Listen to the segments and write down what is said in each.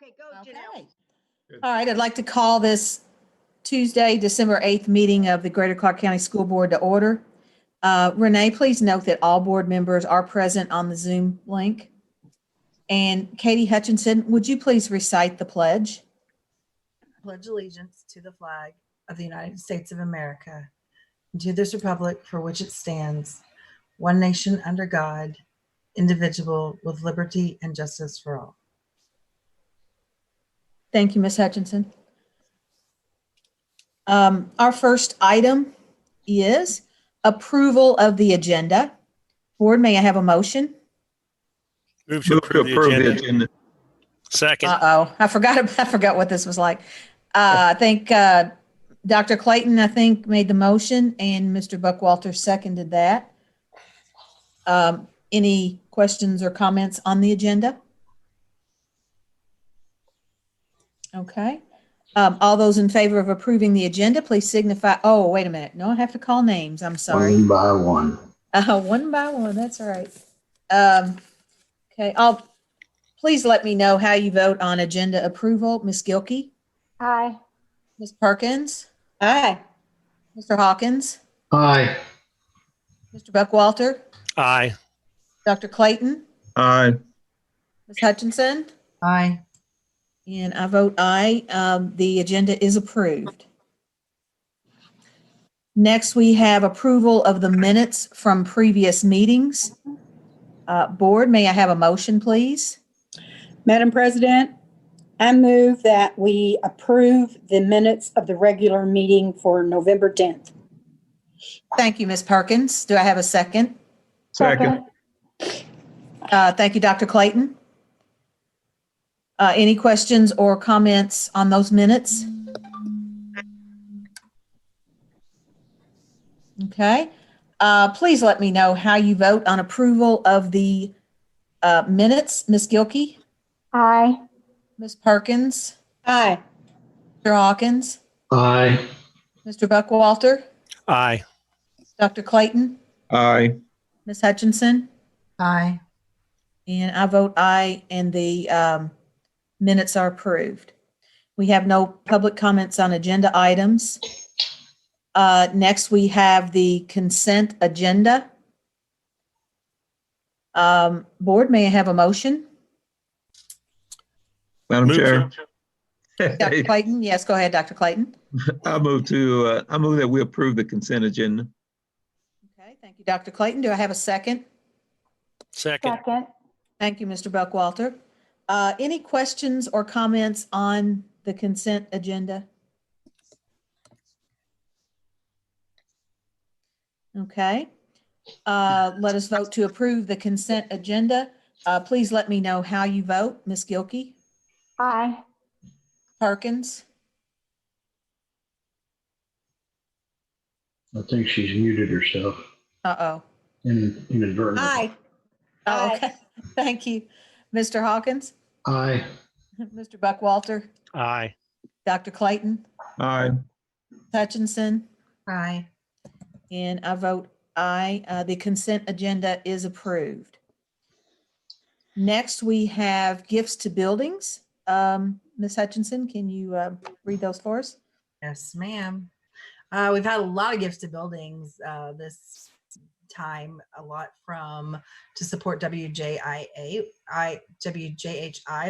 Okay, go, Janelle. Okay. All right, I'd like to call this Tuesday, December 8th meeting of the Greater Clark County School Board to order. Renee, please note that all board members are present on the Zoom link. And Katie Hutchinson, would you please recite the pledge? Pledge allegiance to the flag of the United States of America and to this republic for which it stands, one nation under God, indivisible, with liberty and justice for all. Thank you, Ms. Hutchinson. Our first item is approval of the agenda. Board, may I have a motion? Move to approve the agenda. Second. I forgot what this was like. I think Dr. Clayton, made the motion and Mr. Buckwalter seconded that. Any questions or comments on the agenda? Okay. All those in favor of approving the agenda, please signify. Oh, wait a minute. No, I have to call names. I'm sorry. One by one. One by one. That's all right. Okay. Please let me know how you vote on agenda approval. Ms. Gilkey? Aye. Ms. Perkins? Aye. Mr. Hawkins? Aye. Mr. Buckwalter? Aye. Dr. Clayton? Aye. Ms. Hutchinson? Aye. And I vote aye. The agenda is approved. Next, we have approval of the minutes from previous meetings. Board, may I have a motion, please? Madam President, I move that we approve the minutes of the regular meeting for November 10th. Thank you, Ms. Perkins. Do I have a second? Second. Thank you, Dr. Clayton. Any questions or comments on those minutes? Okay. Please let me know how you vote on approval of the minutes. Ms. Gilkey? Aye. Ms. Perkins? Aye. Mr. Hawkins? Aye. Mr. Buckwalter? Aye. Dr. Clayton? Aye. Ms. Hutchinson? Aye. And I vote aye, and the minutes are approved. We have no public comments on agenda items. Next, we have the consent agenda. Board, may I have a motion? Madam Chair. Dr. Clayton? Yes, go ahead, Dr. Clayton. I move that we approve the consent agenda. Okay, thank you, Dr. Clayton. Do I have a second? Second. Second. Thank you, Mr. Buckwalter. Any questions or comments on the consent agenda? Okay. Let us vote to approve the consent agenda. Please let me know how you vote. Ms. Gilkey? Aye. Perkins? I think she's muted herself Uh-oh. inadvertently. Aye. Oh, Aye. okay. Thank you. Mr. Hawkins? Aye. Mr. Buckwalter? Aye. Dr. Clayton? Aye. Hutchinson? Aye. And I vote aye. The consent agenda is approved. Next, we have gifts to buildings. Ms. Hutchinson, can you read those for us? Yes, ma'am. We've had a lot of gifts to buildings this time, a lot to support WJHI,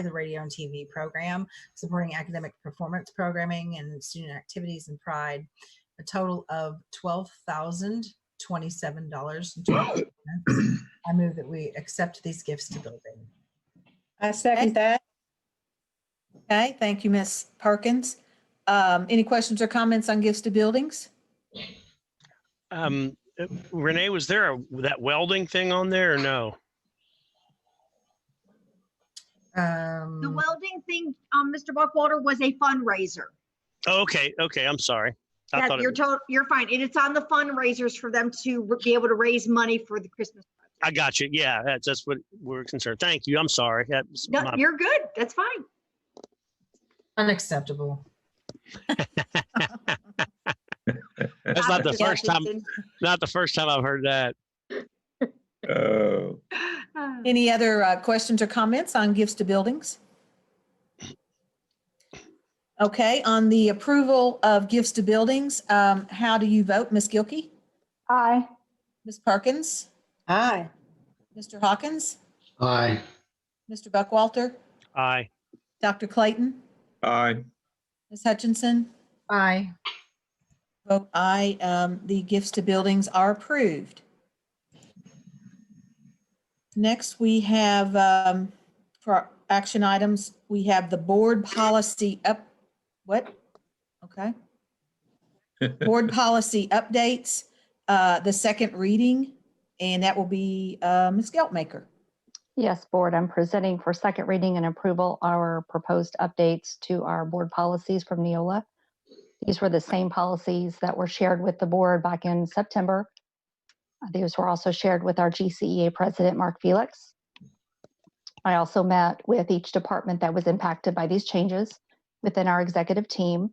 the radio and TV program, supporting academic performance programming and student activities and pride, a total of $12,027.12. I move that we accept these gifts to building. I second that. Okay, thank you, Ms. Perkins. Any questions or comments on gifts to buildings? Renee, was there that welding thing on there or no? The welding thing, Mr. Buckwalter, was a fundraiser. Oh, okay. Okay. I'm sorry. I thought You're fine. And it's on the fundraisers for them to be able to raise money for the Christmas project. I got you. Yeah, that's what we're concerned. Thank you. I'm sorry. No, you're good. That's fine. Unacceptable. That's not the Dr. first time. Hutchinson. Not the first time I've heard that. Any other questions or comments on gifts to buildings? Okay, on the approval of gifts to buildings, how do you vote? Ms. Gilkey? Aye. Ms. Perkins? Aye. Mr. Hawkins? Aye. Mr. Buckwalter? Aye. Dr. Clayton? Aye. Ms. Hutchinson? Aye. Vote aye. The gifts to buildings are approved. Next, we have, for our action items, we have the board policy what? Okay. Board policy updates, the second reading, and that will be Ms. Geltmaker. Yes, Board, I'm presenting for second reading and approval our proposed updates to our board policies from Neola. These were the same policies that were shared with the board back in September. These were also shared with our GCEA president, Mark Felix. I also met with each department that was impacted by these changes within our executive team.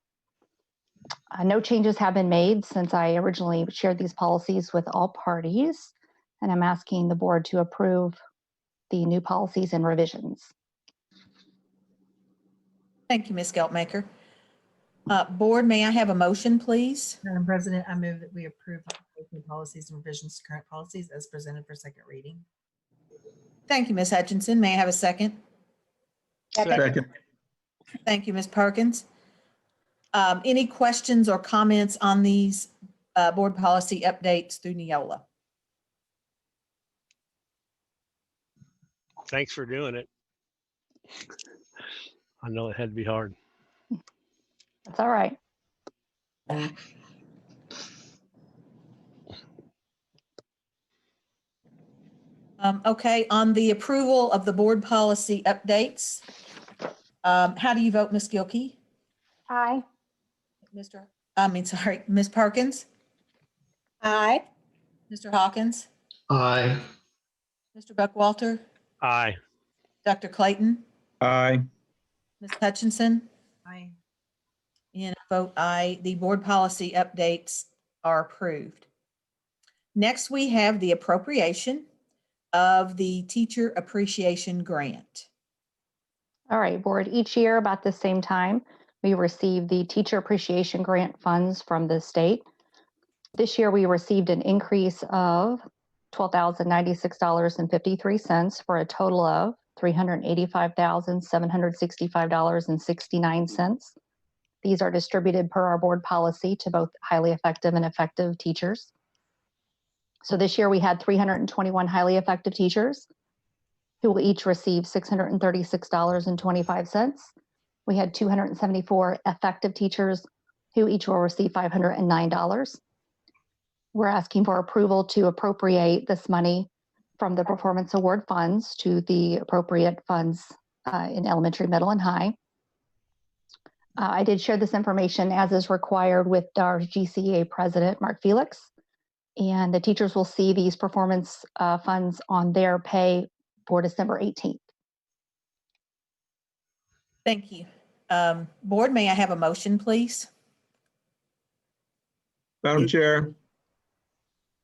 No changes have been made since I originally shared these policies with all parties, and I'm asking the board to approve the new policies and revisions. Thank you, Ms. Geltmaker. Board, may I have a motion, please? Madam President, I move that we approve the policies and revisions to current policies as presented for second reading. Thank you, Ms. Hutchinson. May I have a second? Second. Thank you, Ms. Perkins. Any questions or comments on these board policy updates through Neola? Thanks for doing it. I know it had to be hard. That's all right. Okay, on the approval of the board policy updates, how do you vote, Ms. Gilkey? Aye. Ms. Perkins? Aye. Mr. Hawkins? Aye. Mr. Buckwalter? Aye. Dr. Clayton? Aye. Ms. Hutchinson? Aye. And I vote aye. The board policy updates are approved. Next, we have the appropriation of the Teacher Appreciation Grant. All right, Board, each year about the same time, we receive the Teacher Appreciation Grant funds from the state. This year, we received an increase of $12,096.53 for a total of $385,765.69. These are distributed per our board policy to both highly effective and effective teachers. So this year we had 321 highly effective teachers who will each receive $636.25. We had 274 effective teachers who each will receive $509. We're asking for approval to appropriate this money from the performance award funds to the appropriate funds in elementary, middle, and high. I did share this information as is required with our GCEA president, Mark Felix, and the teachers will see these performance funds on their pay for December 18th. Thank you. Board, may I have a motion, please? Madam Chair,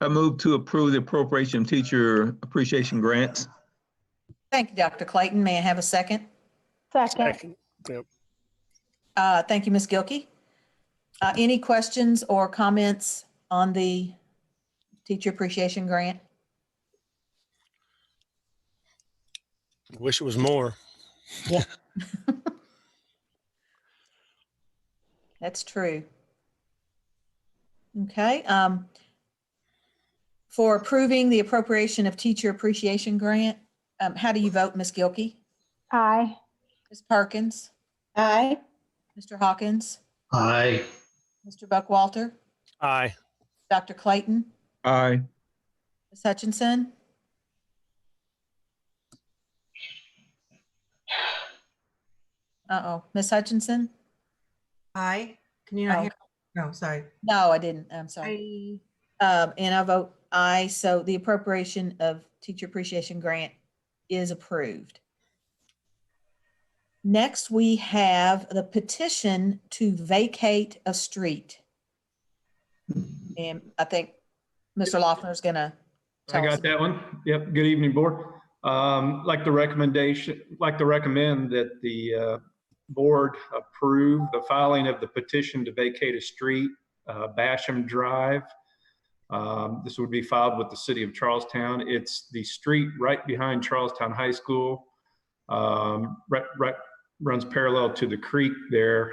I move to approve the appropriation of teacher appreciation grants. Thank you, Dr. Clayton. May I have a second? Second. Yep. Thank you, Ms. Gilkey. Any questions or comments on the Teacher Appreciation Grant? Wish it was more. That's true. Okay. For approving the appropriation of Teacher Appreciation Grant, how do you vote, Ms. Gilkey? Aye. Ms. Perkins? Aye. Mr. Hawkins? Aye. Mr. Buckwalter? Aye. Dr. Clayton? Aye. Ms. Hutchinson? Ms. Hutchinson? Aye. Can you not Oh. hear? No, sorry. No, I didn't. I'm sorry. Aye. And I vote aye. So the appropriation of Teacher Appreciation Grant is approved. Next, we have the petition to vacate a street. And I think Mr. Loeffler is going to I tell us. got that one. Yep. Good evening, board. Like to recommend that the board approve the filing of the petition to vacate a street, Basham Drive. This would be filed with the city of Charlestown. It's the street right behind Charlestown High School. Runs parallel to the creek there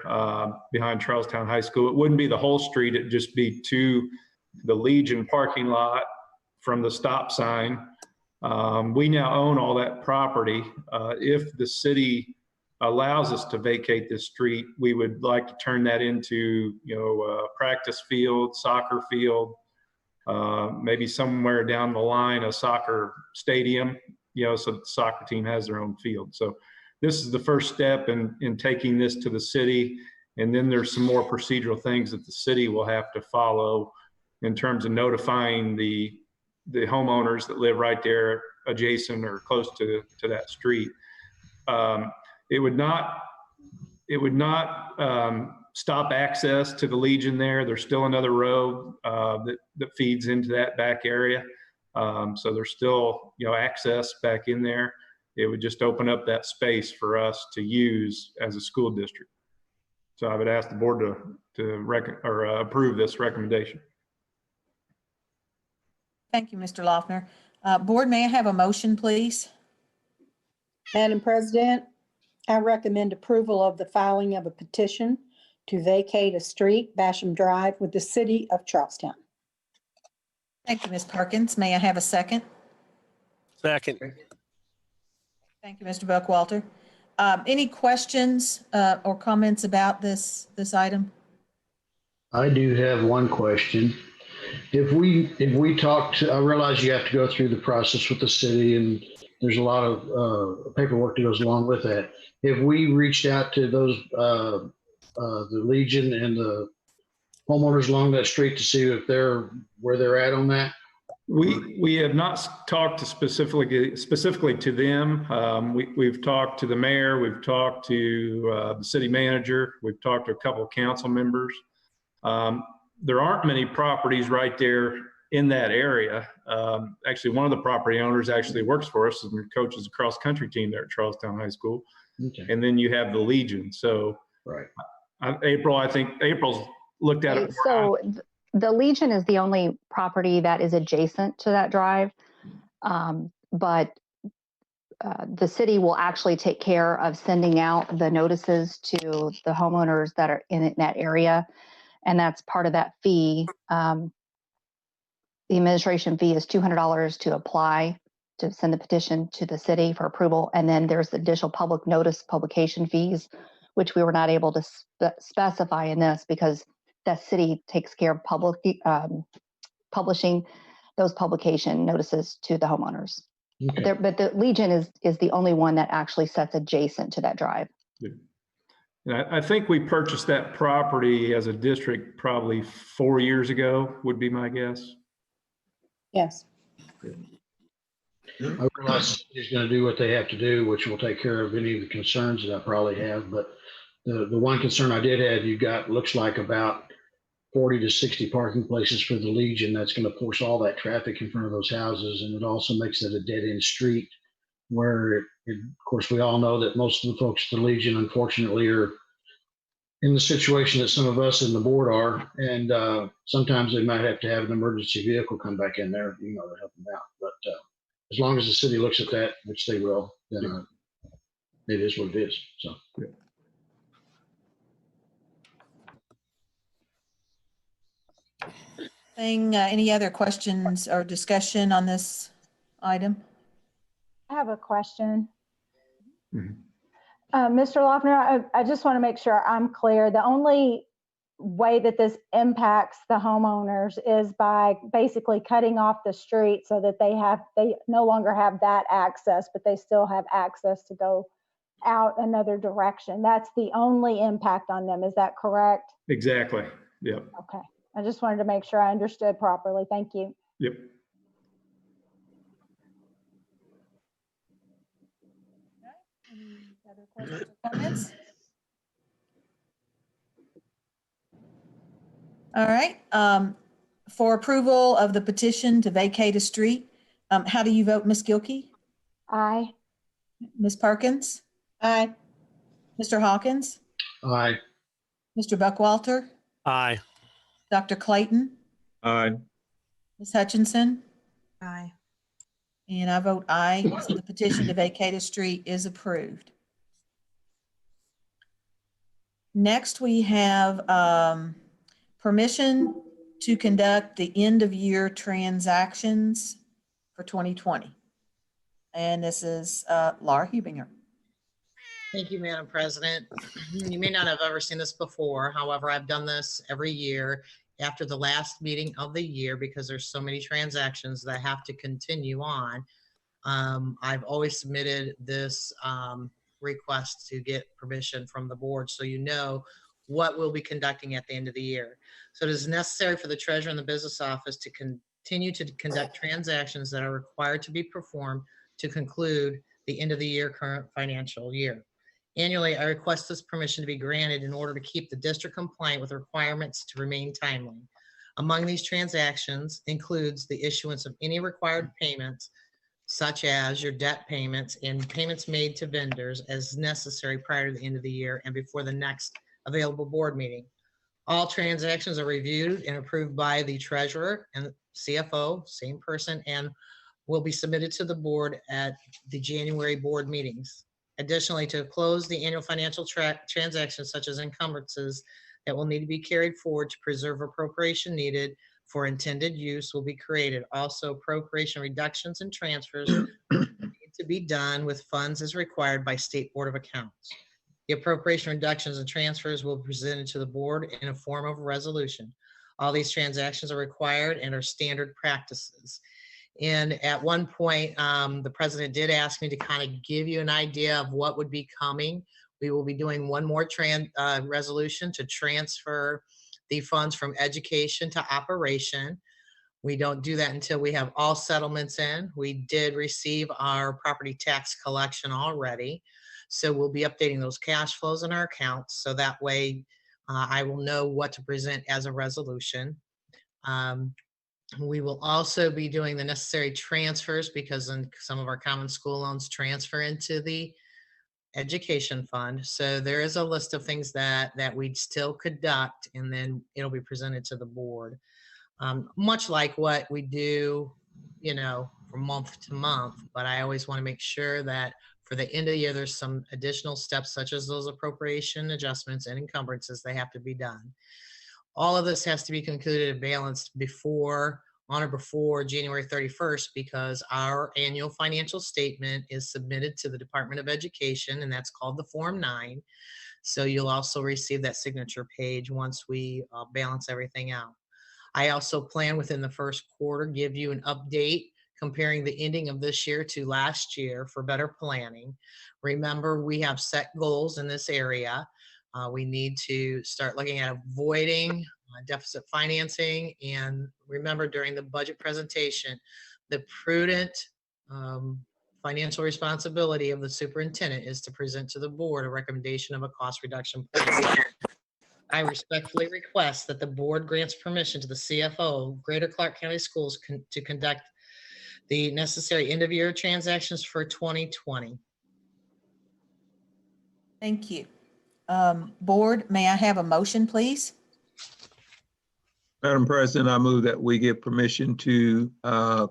behind Charlestown High School. It wouldn't be the whole street, it'd just be to the Legion parking lot from the stop sign. We now own all that property. If the city allows us to vacate this street, we would like to turn that into, a practice field, soccer field, maybe somewhere down the line, a soccer stadium, so the soccer team has their own field. So this is the first step in taking this to the city. And then there's some more procedural things that the city will have to follow in terms of notifying the homeowners that live right there adjacent or close to that street. It would not stop access to the Legion there. There's still another road that feeds into that back area. So there's still, access back in there. It would just open up that space for us to use as a school district. So I would ask the board to approve this recommendation. Thank you, Mr. Loeffner. Board, may I have a motion, please? Madam President, I recommend approval of the filing of a petition to vacate a street, Basham Drive, with the city of Charlestown. Thank you, Ms. Perkins. May I have a second? Second. Thank you, Mr. Buckwalter. Any questions or comments about this item? I do have one question. If we talk to, I realize you have to go through the process with the city and there's a lot of paperwork that goes along with that. If we reached out to those, the Legion and the homeowners along that street to see if where they're at on that? We have not talked to specifically to them. We've talked to the mayor, we've talked to the city manager, we've talked to a couple of council members. There aren't many properties right there in that area. Actually, one of the property owners actually works for us and coaches a cross country team there at Charlestown High School. Okay. And then you have the Legion. So right. I think April's looked at it. So the Legion is the only property that is adjacent to that drive. But the city will actually take care of sending out the notices to the homeowners that are in that area. And that's part of that fee. The administration fee is $200 to apply to send the petition to the city for approval. And then there's additional public notice publication fees, which we were not able to specify in this because the city takes care of publishing those publication notices to the homeowners. Okay. But the Legion is the only one that actually sits adjacent to that drive. Yeah. And I think we purchased that property as a district probably 4 years ago, would be my guess. Yes. I realize he's going to do what they have to do, which will take care of any of the concerns that I probably have. But the one concern I did have, you got looks like about 40 to 60 parking places for the Legion. That's going to force all that traffic in front of those houses. And it also makes it a dead end street where, of course, we all know that most of the folks at the Legion, unfortunately, are in the situation that some of us in the board are. And sometimes they might have to have an emergency vehicle come back in there, to help them out. But as long as the city looks at that, which they will, then it is what it is. So. Yeah. Any other questions or discussion on this item? I have a question. Mm-hmm. Mr. Loeffner, I just want to make sure I'm clear. The only way that this impacts the homeowners is by basically cutting off the street so that they no longer have that access, but they still have access to go out another direction. That's the only impact on them. Is that correct? Exactly. Yep. Okay. I just wanted to make sure I understood properly. Thank you. Yep. Any other questions or comments? All right. For approval of the petition to vacate a street, how do you vote, Ms. Gilkey? Aye. Ms. Perkins? Aye. Mr. Hawkins, Aye. Mr. Buckwalter, Aye. Dr. Clayton, Aye. Ms. Hutchinson, Aye. and I vote aye. So the petition to vacate a street is approved. Next, we have permission to conduct the end-of-year transactions for 2020. And this is Laura Hubinger. Thank you, Madam President. You may not have ever seen this before. However, I've done this every year after the last meeting of the year because there's so many transactions that have to continue on. I've always submitted this request to get permission from the board so you know what we'll be conducting at the end of the year. So it is necessary for the treasurer and the business office to continue to conduct transactions that are required to be performed to conclude the end of the year current financial year. Annually, I request this permission to be granted in order to keep the district compliant with requirements to remain timely. Among these transactions includes the issuance of any required payments, such as your debt payments and payments made to vendors as necessary prior to the end of the year and before the next available board meeting. All transactions are reviewed and approved by the treasurer and CFO, same person, and will be submitted to the board at the January board meetings. Additionally, to close the annual financial transactions such as encumbrances that will need to be carried forward to preserve appropriation needed for intended use will be created. Also, appropriation reductions and transfers need to be done with funds as required by State Board of Accounts. The appropriation reductions and transfers will be presented to the board in a form of a resolution. All these transactions are required and are standard practices. And at one point, the president did ask me to kind of give you an idea of what would be coming. We will be doing one more resolution to transfer the funds from education to operation. We don't do that until we have all settlements in. We did receive our property tax collection already. So we'll be updating those cash flows in our accounts. So that way I will know what to present as a resolution. We will also be doing the necessary transfers because in some of our common school loans transfer into the education fund. So there is a list of things that we'd still conduct, and then it'll be presented to the board. Much like what we do, you know, from month to month, but I always want to make sure that for the end of the year, there's some additional steps such as those appropriation adjustments and encumbrances that have to be done. All of this has to be concluded and balanced on or before January 31st because our annual financial statement is submitted to the Department of Education, and that's called the Form 9. So you'll also receive that signature page once we balance everything out. I also plan within the first quarter, give you an update comparing the ending of this year to last year for better planning. Remember, we have set goals in this area. We need to start looking at avoiding deficit financing. And remember, during the budget presentation, the prudent financial responsibility of the superintendent is to present to the board a recommendation of a cost reduction plan. I respectfully request that the board grants permission to the CFO of Greater Clark County Schools to conduct the necessary end-of-year transactions for 2020. Thank you. Board, may I have a motion, please? Madam President, I move that we give permission to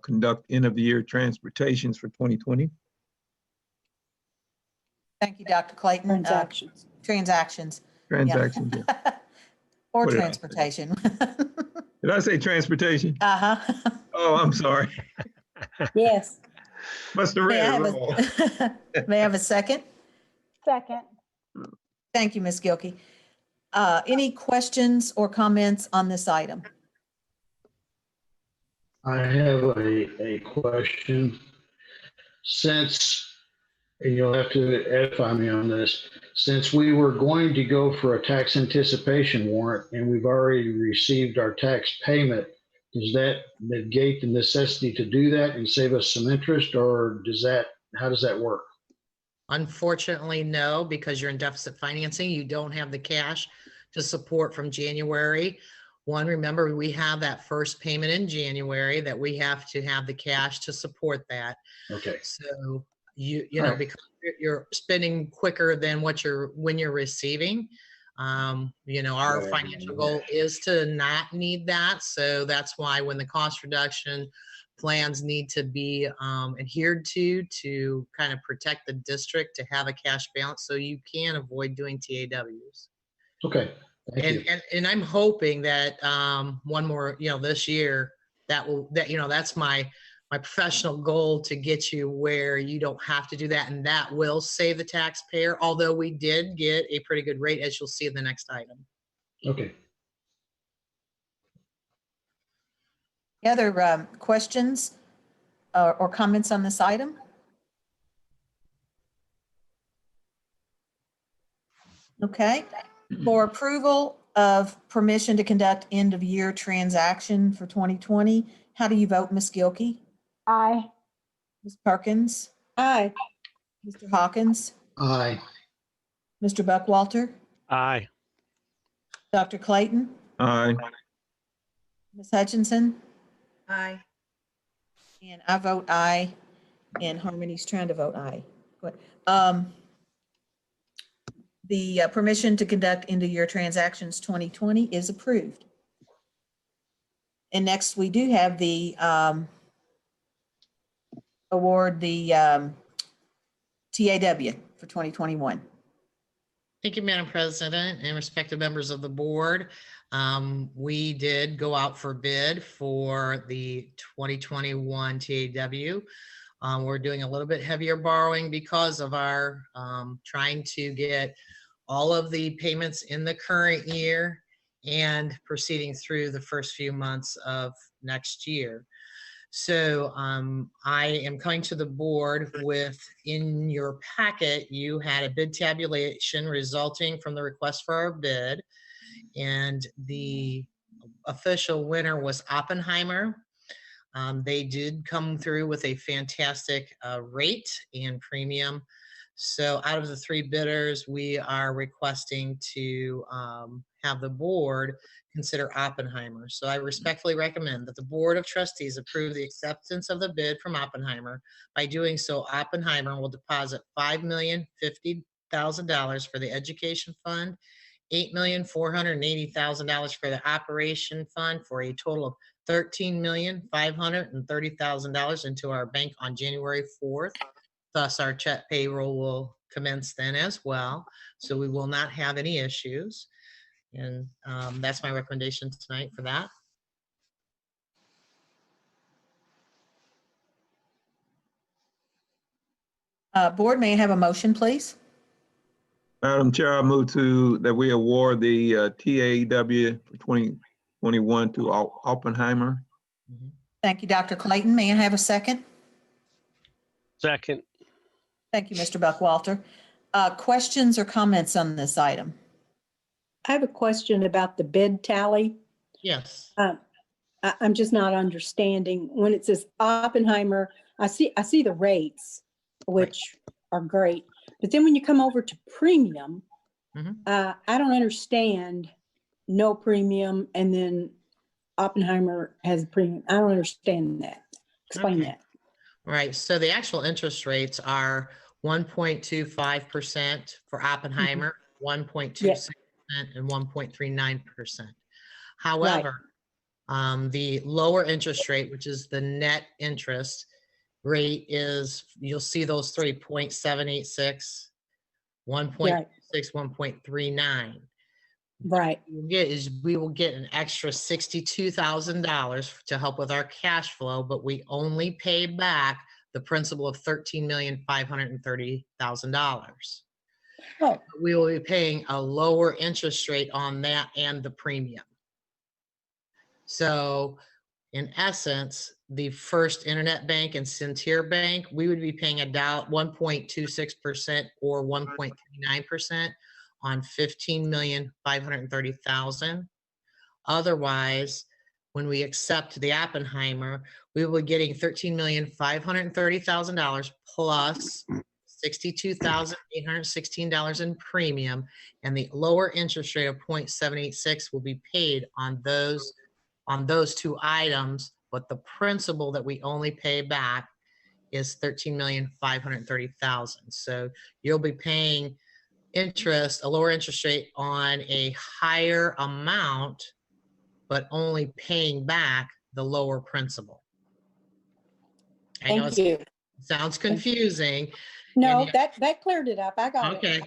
conduct end-of-year transportations for 2020. Thank you, Dr. Clayton. Transactions. Transactions. Yeah. Or What did I say? transportation. Did I say transportation? Uh-huh. Oh, I'm sorry. Yes. Must have May I read have it wrong. may I have a second? Second. Thank you, Ms. Gilkey. Any questions or comments on this item? I have a question. Since, and you'll have to edify me on this, since we were going to go for a tax anticipation warrant and we've already received our tax payment, does that negate the necessity to do that and save us some interest, or how does that work? Unfortunately, no, because you're in deficit financing. You don't have the cash to support from January. One, remember, we have that first payment in January that we have to have the cash to support that. Okay. So you know, Right. because you're spending quicker than when you're receiving. You know, our financial goal is to not need that. So that's why when the cost reduction plans need to be adhered to kind of protect the district, to have a cash balance so you can avoid doing TAWs. Okay, thank you. And I'm hoping that one more, you know, this year that's my professional goal, to get you where you don't have to do that, and that will save the taxpayer. Although we did get a pretty good rate, as you'll see in the next item. Okay. Any other questions or comments on this item? Okay. For approval of permission to conduct end-of-year transaction for 2020, how do you vote, Ms. Gilkey? Aye. Ms. Perkins? Aye. Mr. Hawkins? Aye. Mr. Buckwalter? Aye. Dr. Clayton? Aye. Ms. Hutchinson? Aye. And I vote aye, and Harmony's trying to vote aye. Good. The permission to conduct end-of-year transactions 2020 is approved. And next, we do have the award the TAW for 2021. Thank you, Madam President, and respected members of the board. We did go out for bid for the 2021 TAW. We're doing a little bit heavier borrowing because of our trying to get all of the payments in the current year and proceeding through the first few months of next year. So I am coming to the board with, in your packet, you had a bid tabulation resulting from the request for our bid. And the official winner was Oppenheimer. They did come through with a fantastic rate and premium. So out of the three bidders, we are requesting to have the board consider Oppenheimer. So I respectfully recommend that the Board of Trustees approve the acceptance of the bid from Oppenheimer. By doing so, Oppenheimer will deposit $5,050,000 for the education fund, $8,480,000 for the operation fund, for a total of $13,530,000 into our bank on January 4th. Thus, our check payroll will commence then as well. So we will not have any issues. And that's my recommendation tonight for that. Board, may I have a motion, please? Madam Chair, I move that we award the TAW for 2021 to Oppenheimer. Thank you, Dr. Clayton. May I have a second? Second. Thank you, Mr. Buckwalter. Questions or comments on this item? I have a question about the bid tally. Yes. I'm just not understanding. When it says Oppenheimer, I see the rates, which are great. But then when you come over to premium, I don't understand no premium, and then Oppenheimer has premium. I don't understand that. Explain that. Right. So the actual interest rates are 1.25% for Oppenheimer, 1.26% and 1.39%. However, the lower interest rate, which is the net interest rate, is, you'll see those 3.786, 1.6, 1.39. Right. We will get an extra $62,000 to help with our cash flow, but we only pay back the principal of $13,530,000. Oh. We will be paying a lower interest rate on that and the premium. So in essence, the First Internet Bank and Centier Bank, we would be paying 1.26% or 1.39% on $15,530,000. Otherwise, when we accept the Oppenheimer, we will be getting $13,530,000 plus $62,816 in premium, and the lower interest rate of 0.786 will be paid on those two items, but the principal that we only pay back is 13,530,000. So you'll be paying interest, a lower interest rate on a higher amount, but only paying back the lower principal. I know Thank you. it sounds confusing. No, and- that cleared it up. I got it. Okay.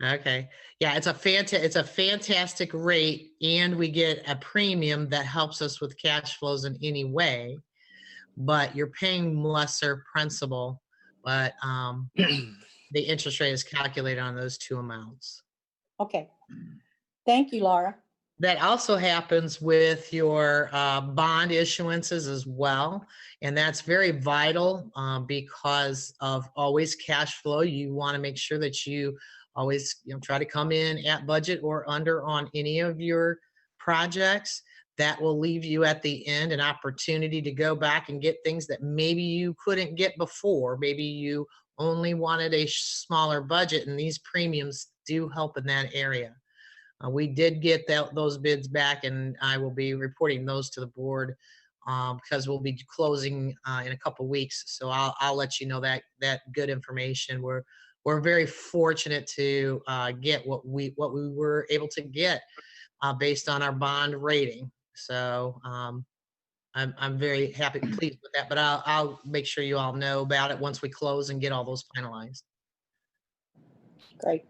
Okay. Yeah, it's a fantastic rate, and we get a premium that helps us with cash flows in any way, but you're paying lesser principal, but the interest rate is calculated on those two amounts. Okay. Thank you, Laura. That also happens with your bond issuances as well. And that's very vital because of always cash flow. You want to make sure that you always try to come in at budget or under on any of your projects. That will leave you at the end an opportunity to go back and get things that maybe you couldn't get before. Maybe you only wanted a smaller budget, and these premiums do help in that area. We did get those bids back, and I will be reporting those to the board because we'll be closing in a couple weeks. So I'll let you know that good information. We're very fortunate to get what we were able to get based on our bond rating. So I'm very happy, pleased with that. But I'll make sure you all know about it once we close and get all those finalized. Great.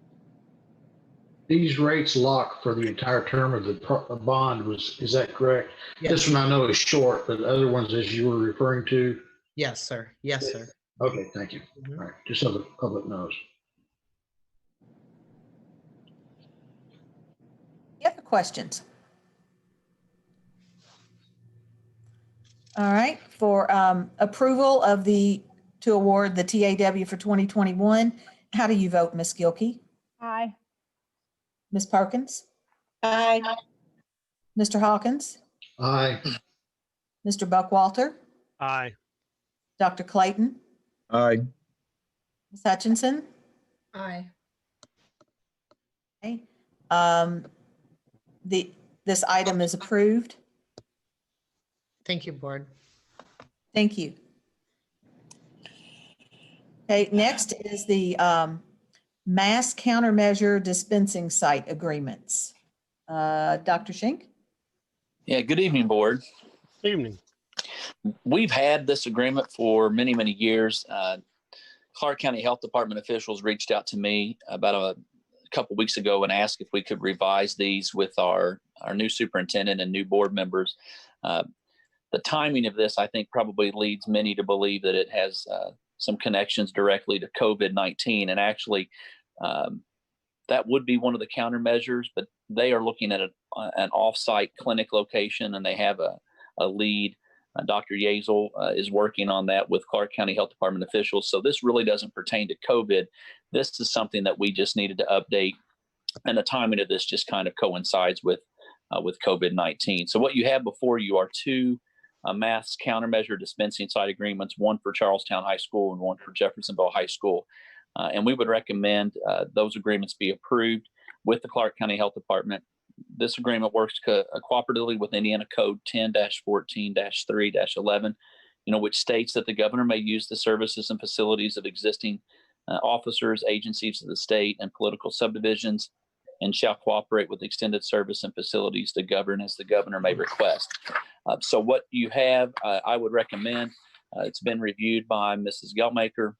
These rates lock for the entire term of the bond, is that correct? Yes. This one I know is short, but the other ones, as you were referring to? Yes, sir. Yes, sir. Okay, thank you. All right, just so the public knows. Any other questions? All right, for approval of to award the TAW for 2021, how do you vote, Ms. Gilkey? Aye. Ms. Perkins? Aye. Mr. Hawkins? Aye. Mr. Buckwalter? Aye. Dr. Clayton? Aye. Ms. Hutchinson? Aye. Okay. This item is approved. Thank you, board. Thank you. Okay, next is the mass countermeasure dispensing site agreements. Dr. Schenk? Yeah, good evening, board. Evening. We've had this agreement for many, many years. Clark County Health Department officials reached out to me about a couple weeks ago and asked if we could revise these with our new superintendent and new board members. The timing of this, I think, probably leads many to believe that it has some connections directly to COVID-19. And actually, that would be one of the countermeasures, but they are looking at an off-site clinic location, and they have a lead. Dr. Yazel is working on that with Clark County Health Department officials. So this really doesn't pertain to COVID. This is something that we just needed to update, and the timing of this just kind of coincides with COVID-19. So what you have before you are two mass countermeasure dispensing site agreements, one for Charlestown High School and one for Jeffersonville High School. And we would recommend those agreements be approved with the Clark County Health Department. This agreement works cooperatively with Indiana Code 10-14-3-11, which states that the governor may use the services and facilities of existing officers, agencies of the state, and political subdivisions, and shall cooperate with extended service and facilities to govern as the governor may request. So what you have, I would recommend, it's been reviewed by Mrs. Gelmaker,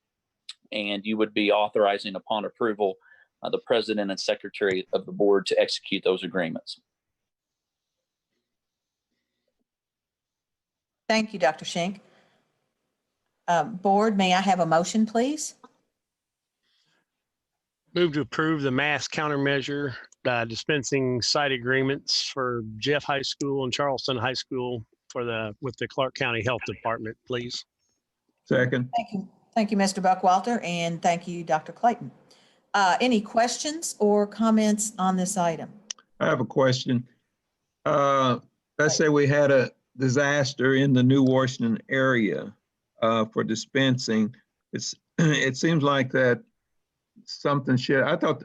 and you would be authorizing upon approval the president and secretary of the board to execute those agreements. Thank you, Dr. Schenk. Board, may I have a motion, please? Move to approve the mass countermeasure dispensing site agreements for Jeff High School and Charleston High School with the Clark County Health Department, please. Second. Thank you. Thank you, Mr. Buckwalter, and thank you, Dr. Clayton. Any questions or comments on this item? I have a question. Let's say we had a disaster in the New Washington area for dispensing. It seems like that something should, I thought,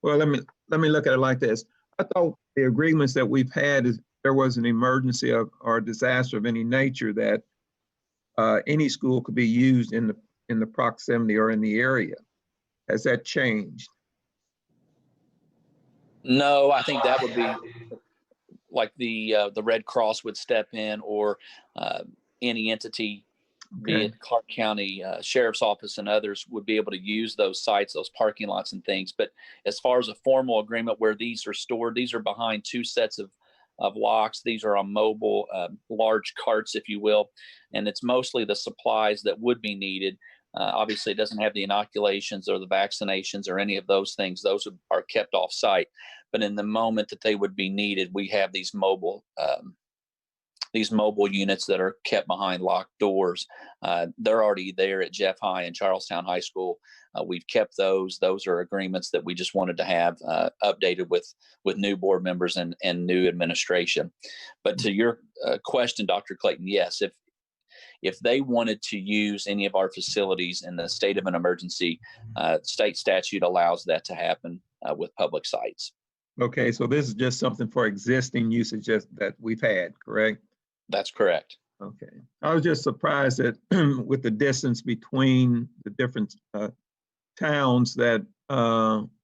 well, let me look at it like this. I thought the agreements that we've had is there was an emergency or disaster of any nature that any school could be used in the proximity or in the area. Has that changed? No, I think that would be like the Red Cross would step in, or any entity, be Okay. it Clark County Sheriff's Office and others, would be able to use those sites, those parking lots and things. But as far as a formal agreement where these are stored, these are behind two sets of locks. These are on mobile, large carts, if you will. And it's mostly the supplies that would be needed. Obviously, it doesn't have the inoculations or the vaccinations or any of those things. Those are kept off site. But in the moment that they would be needed, we have these mobile units that are kept behind locked doors. They're already there at Jeff High and Charlestown High School. We've kept those. Those are agreements that we just wanted to have updated with new board members and new administration. But to your question, Dr. Clayton, yes, if they wanted to use any of our facilities in the state of an emergency, state statute allows that to happen with public sites. Okay, so this is just something for existing usage that we've had, correct? That's correct. Okay. I was just surprised that with the distance between the different towns that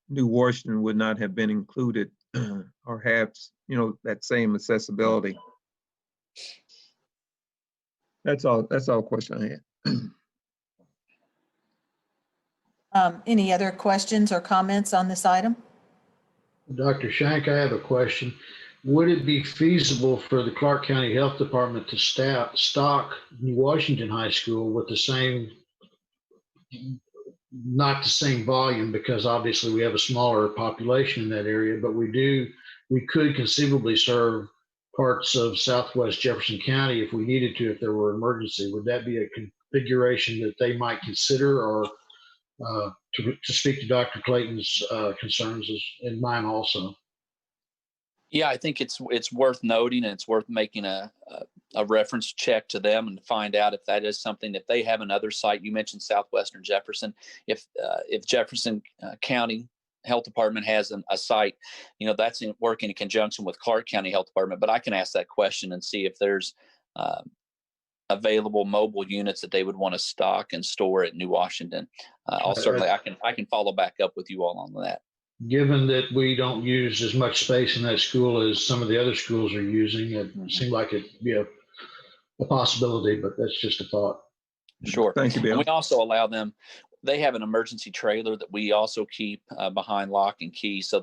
New Washington would not have been included or have, that same accessibility. That's all question I had. Any other questions or comments on this item? Dr. Shank, I have a question. Would it be feasible for the Clark County Health Department to stock New Washington High School with the same, not the same volume, because obviously we have a smaller population in that area, but we could conceivably serve parts of Southwest Jefferson County if we needed to, if there were an emergency? Would that be a configuration that they might consider, or to speak to Dr. Clayton's concerns and mine also? Yeah, I think it's worth noting, and it's worth making a reference check to them and find out if that is something. If they have another site, you mentioned Southwestern Jefferson. If Jefferson County Health Department has a site, that's working in conjunction with Clark County Health Department. But I can ask that question and see if there's available mobile units that they would want to stock and store at New Washington. I can follow back up with you all on that. Given that we don't use as much space in that school as some of the other schools are using, it seemed like it'd be a possibility, but that's just a thought. Sure. Thank you, Bill. And we also allow them, they have an emergency trailer that we also keep behind lock and key. So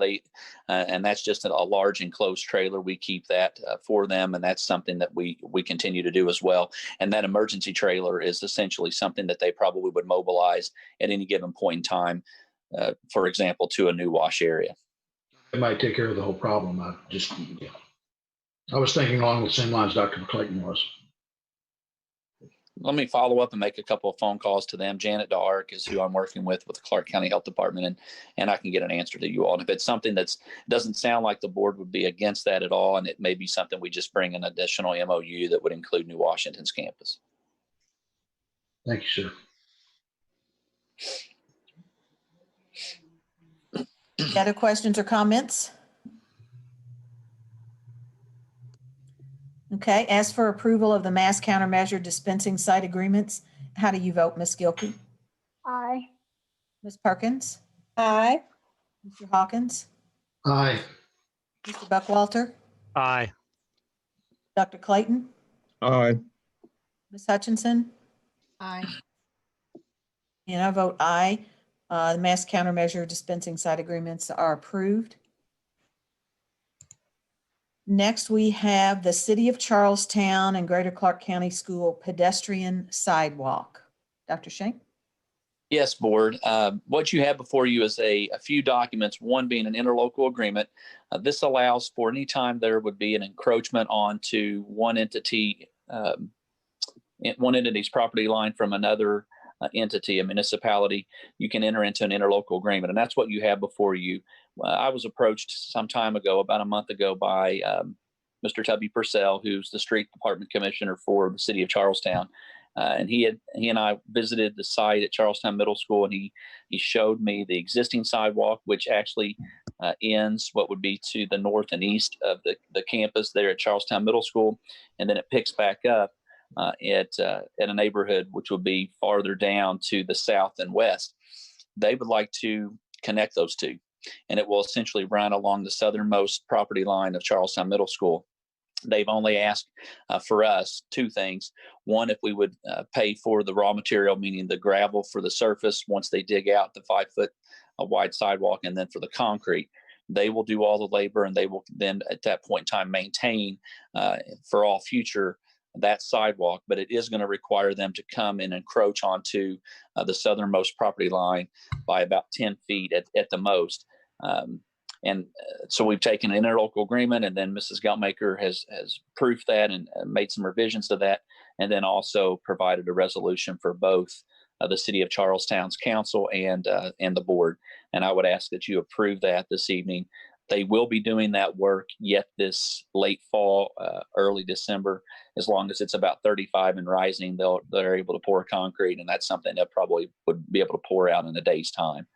and that's just a large enclosed trailer. We keep that for them. And that's something that we continue to do as well. And that emergency trailer is essentially something that they probably would mobilize at any given point in time, for example, to a New Wash area. It might take care of the whole problem. I was thinking along the same lines Dr. Clayton was. Let me follow up and make a couple of phone calls to them. Janet Dark is who I'm working with the Clark County Health Department, and I can get an answer to you all. And if it's something that doesn't sound like the board would be against that at all, and it may be something we just bring an additional MOU that would include New Washington's campus. Thank you, sir. Any other questions or comments? Okay, as for approval of the mass countermeasure dispensing site agreements, how do you vote, Ms. Gilkey? Aye. Ms. Perkins? Aye. Mr. Hawkins? Aye. Mr. Buckwalter? Aye. Dr. Clayton? Aye. Ms. Hutchinson? Aye. And I vote aye. The mass countermeasure dispensing site agreements are approved. Next, we have the City of Charlestown and Greater Clark County School pedestrian sidewalk. Dr. Shank? Yes, board. What you have before you is a few documents, one being an interlocal agreement. This allows for any time there would be an encroachment onto one entity's property line from another entity, a municipality, you can enter into an interlocal agreement. And that's what you have before you. I was approached some time ago, about a month ago, by Mr. Tubby Purcell, who's the street department commissioner for the city of Charlestown. And he and I visited the site at Charlestown Middle School, and he showed me the existing sidewalk, which actually ends what would be to the north and east of the campus there at Charlestown Middle School. And then it picks back up. at a neighborhood which would be farther down to the south and west. They would like to connect those two, and it will essentially run along the southernmost property line of Charlestown Middle School. They've only asked for us two things. One, if we would pay for the raw material, meaning the gravel for the surface once they dig out the 5-foot wide sidewalk, and then for the concrete. They will do all the labor, and they will then at that point in time maintain for all future that sidewalk. But it is going to require them to come and encroach onto the southernmost property line by about 10 feet at the most. So we've taken an interlocal agreement, and then Mrs. Geltmaker has proofed that and made some revisions to that, and then also provided a resolution for both the City of Charlestown's council and the board. And I would ask that you approve that this evening. They will be doing that work yet this late fall, early December. As long as it's about 35 and rising, they're able to pour concrete, and that's something that probably would be able to pour out in a day's time.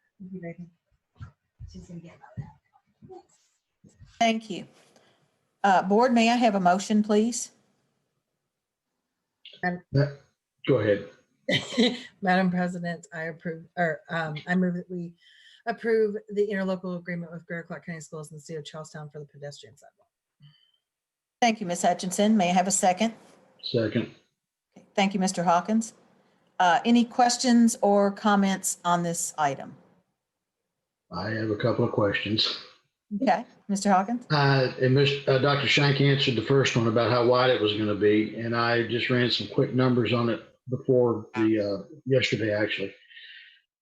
Thank you. Board, may I have a motion, please? Go ahead. Madam President, I move that we approve the interlocal agreement with Greater Clark County Schools and the City of Charlestown for the pedestrian sidewalk. Thank you, Ms. Hutchinson. May I have a second? Second. Thank you, Mr. Hawkins. Any questions or comments on this item? I have a couple of questions. Okay, Mr. Hawkins? Dr. Shank answered the first one about how wide it was going to be, and I just ran some quick numbers on it before yesterday, actually.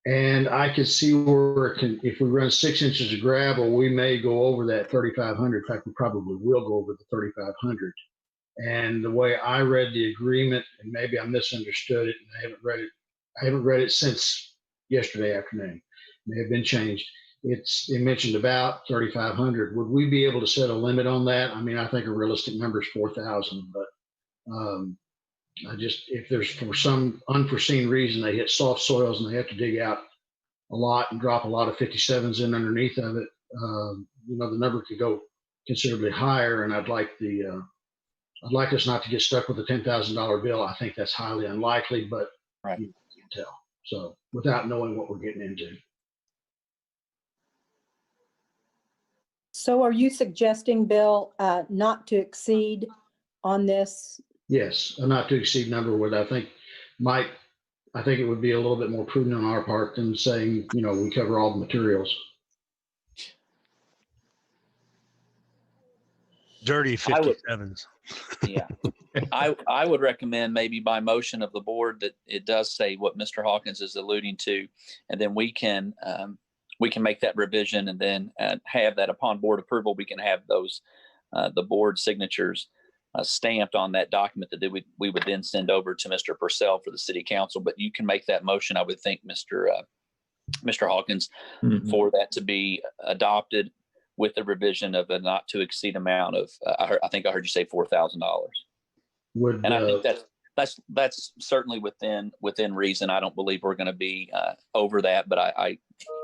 And I could see where if we run 6 inches of gravel, we may go over that 3,500. In fact, we probably will go over the 3,500. And the way I read the agreement, and maybe I misunderstood it, and I haven't read it since yesterday afternoon. It may have been changed. It mentioned about 3,500. Would we be able to set a limit on that? I mean, I think a realistic number is 4,000, but if there's for some unforeseen reason they hit soft soils and they have to dig out a lot and drop a lot of 57s in underneath of it, the number could go considerably higher. And I'd like us not to get stuck with a $10,000 bill. I think that's highly unlikely, but right. You can tell. So without knowing what we're getting into. So are you suggesting, Bill, not to exceed on this? Yes, a not to exceed number would, I think it would be a little bit more prudent on our part than saying, we cover all the materials. Dirty 57s. Yeah. I would recommend maybe by motion of the board that it does say what Mr. Hawkins is alluding to, and then we can make that revision, and then have that upon board approval. We can have those the board signatures stamped on that document that we would then send over to Mr. Purcell for the city council. But you can make that motion, I would think, Mr. Hawkins, for that to be adopted with the revision of a not to exceed amount of, I think I heard you say $4,000. And I think that's certainly within reason. I don't believe we're going to be over that, but I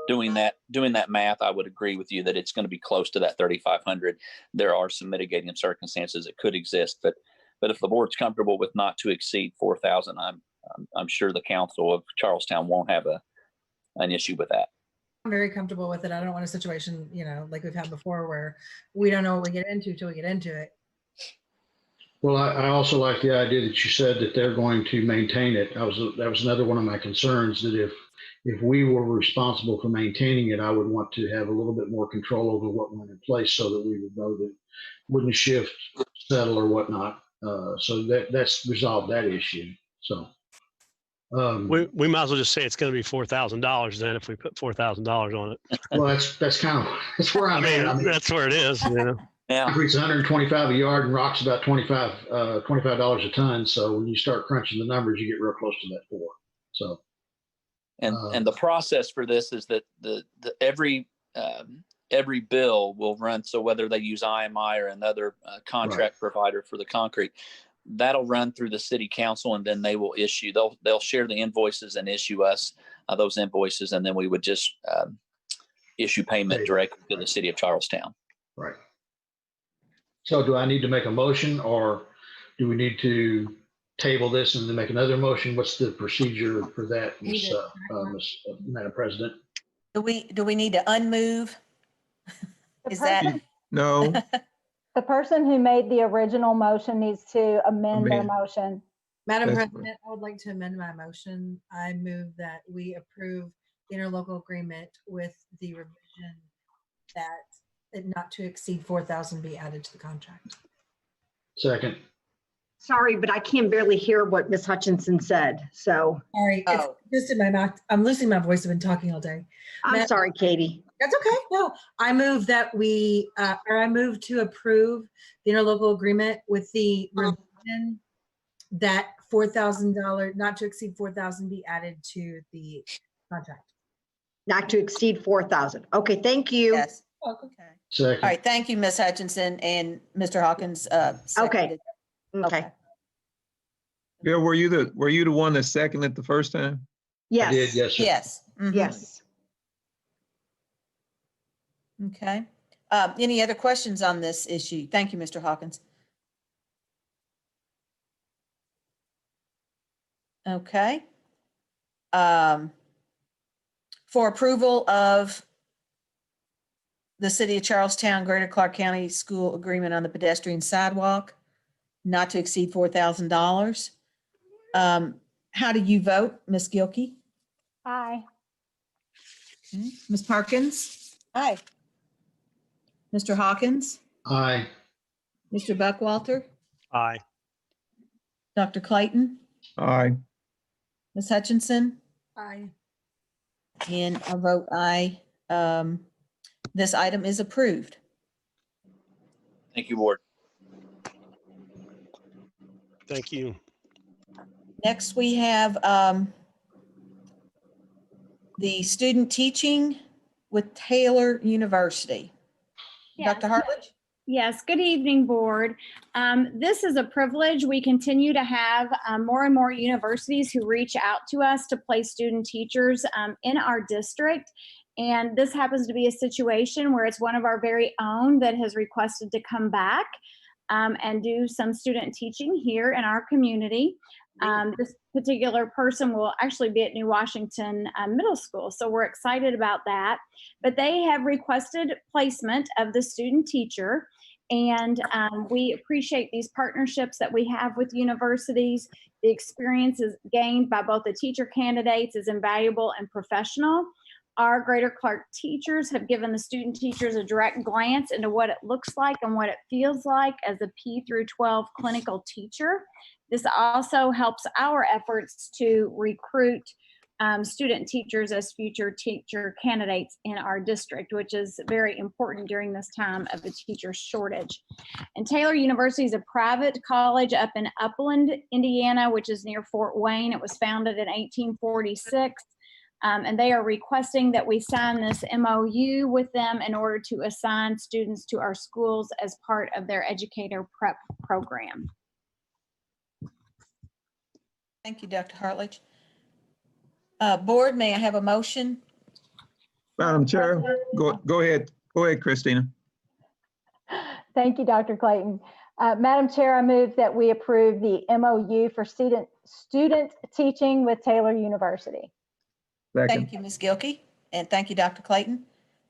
doing that math, I would agree with you that it's going to be close to that 3,500. There are some mitigating circumstances that could exist, but if the board's comfortable with not to exceed 4,000, I'm sure the council of Charlestown won't have an issue with that. I'm very comfortable with it. I don't want a situation, like we've had before where we don't know what we get into till we get into it. Well, I also like the idea that you said that they're going to maintain it. That was another one of my concerns, that if we were responsible for maintaining it, I would want to have a little bit more control over what went in place so that we would know that it wouldn't shift, settle, or whatnot. So that's resolved that issue. So we might as well just say it's going to be $4,000 then if we put $4,000 on it. Well, that's where I'm at. I mean, that's where it is. Yeah. Concrete's 125 a yard and rock's about $25 a ton. So when you start crunching the numbers, you get real close to that 4. So. And the process for this is that every bill will run. So whether they use IMI or another contract provider for the concrete, that'll run through the city council, and then they will issue. They'll share the invoices and issue us those invoices, and then we would just issue payment directly to the city of Charlestown. Right. So do I need to make a motion, or do we need to table this and then make another motion? What's the procedure for that, Need it. Madam President? Do we need to unmove? The Is that? person- No, The person who made the original motion needs to amend their Amend. motion. Madam That's President, I would like to amend my motion. I move that we approve the interlocal agreement with the revision that it not to exceed 4,000 be added to the contract. Second. Sorry, but I can barely hear what Ms. Hutchinson said. So Sorry, it's Oh. just in my mouth. I'm losing my voice. I've been talking all day. I'm Matt- sorry, Katie. That's okay. No, I move that I move to approve the interlocal agreement with the revision that $4,000, not to exceed 4,000 be added to the contract. Not to exceed 4,000. Okay, thank you. Yes. Welcome. Okay. Second. All right, thank you, Ms. Hutchinson and Mr. Hawkins. Seconded. Okay. Bill, were you the one that seconded the first time? I did, Yes. yes, sir. Yes. Mhm. Yes. Okay. Any other questions on this issue? Thank you, Mr. Hawkins. Okay. For approval of the City of Charlestown, Greater Clark County School Agreement on the pedestrian sidewalk, not to exceed $4,000. How do you vote, Ms. Gilkey? Aye. Okay. Ms. Parkins? Aye. Mr. Hawkins? Aye. Mr. Buckwalter? Aye. Dr. Clayton? Aye. Ms. Hutchinson? Aye. And I vote aye. This item is approved. Thank you, board. Thank you. Next, we have the student teaching with Taylor University. Yes. Dr. Hartledge? Yes, good evening, board. This is a privilege. We continue to have more and more universities who reach out to us to place student teachers in our district. And this happens to be a situation where it's one of our very own that has requested to come back and do some student teaching here in our community. This particular person will actually be at New Washington Middle School, so we're excited about that. But they have requested placement of the student teacher, and we appreciate these partnerships that we have with universities. The experience is gained by both the teacher candidates is invaluable and professional. Our Greater Clark teachers have given the student teachers a direct glance into what it looks like and what it feels like as a P through 12 clinical teacher. This also helps our efforts to recruit student teachers as future teacher candidates in our district, which is very important during this time of a teacher shortage. And Taylor University is a private college up in Upland, Indiana, which is near Fort Wayne. It was founded in 1846. And they are requesting that we sign this MOU with them in order to assign students to our schools as part of their educator prep program. Thank you, Dr. Hartledge. Board, may I have a motion? Madam Chair, go ahead. Go ahead, Christina. Thank you, Dr. Clayton. Madam Chair, I move that we approve the MOU for student teaching with Taylor University. Second. Thank you, Ms. Gilkey, and thank you, Dr. Clayton,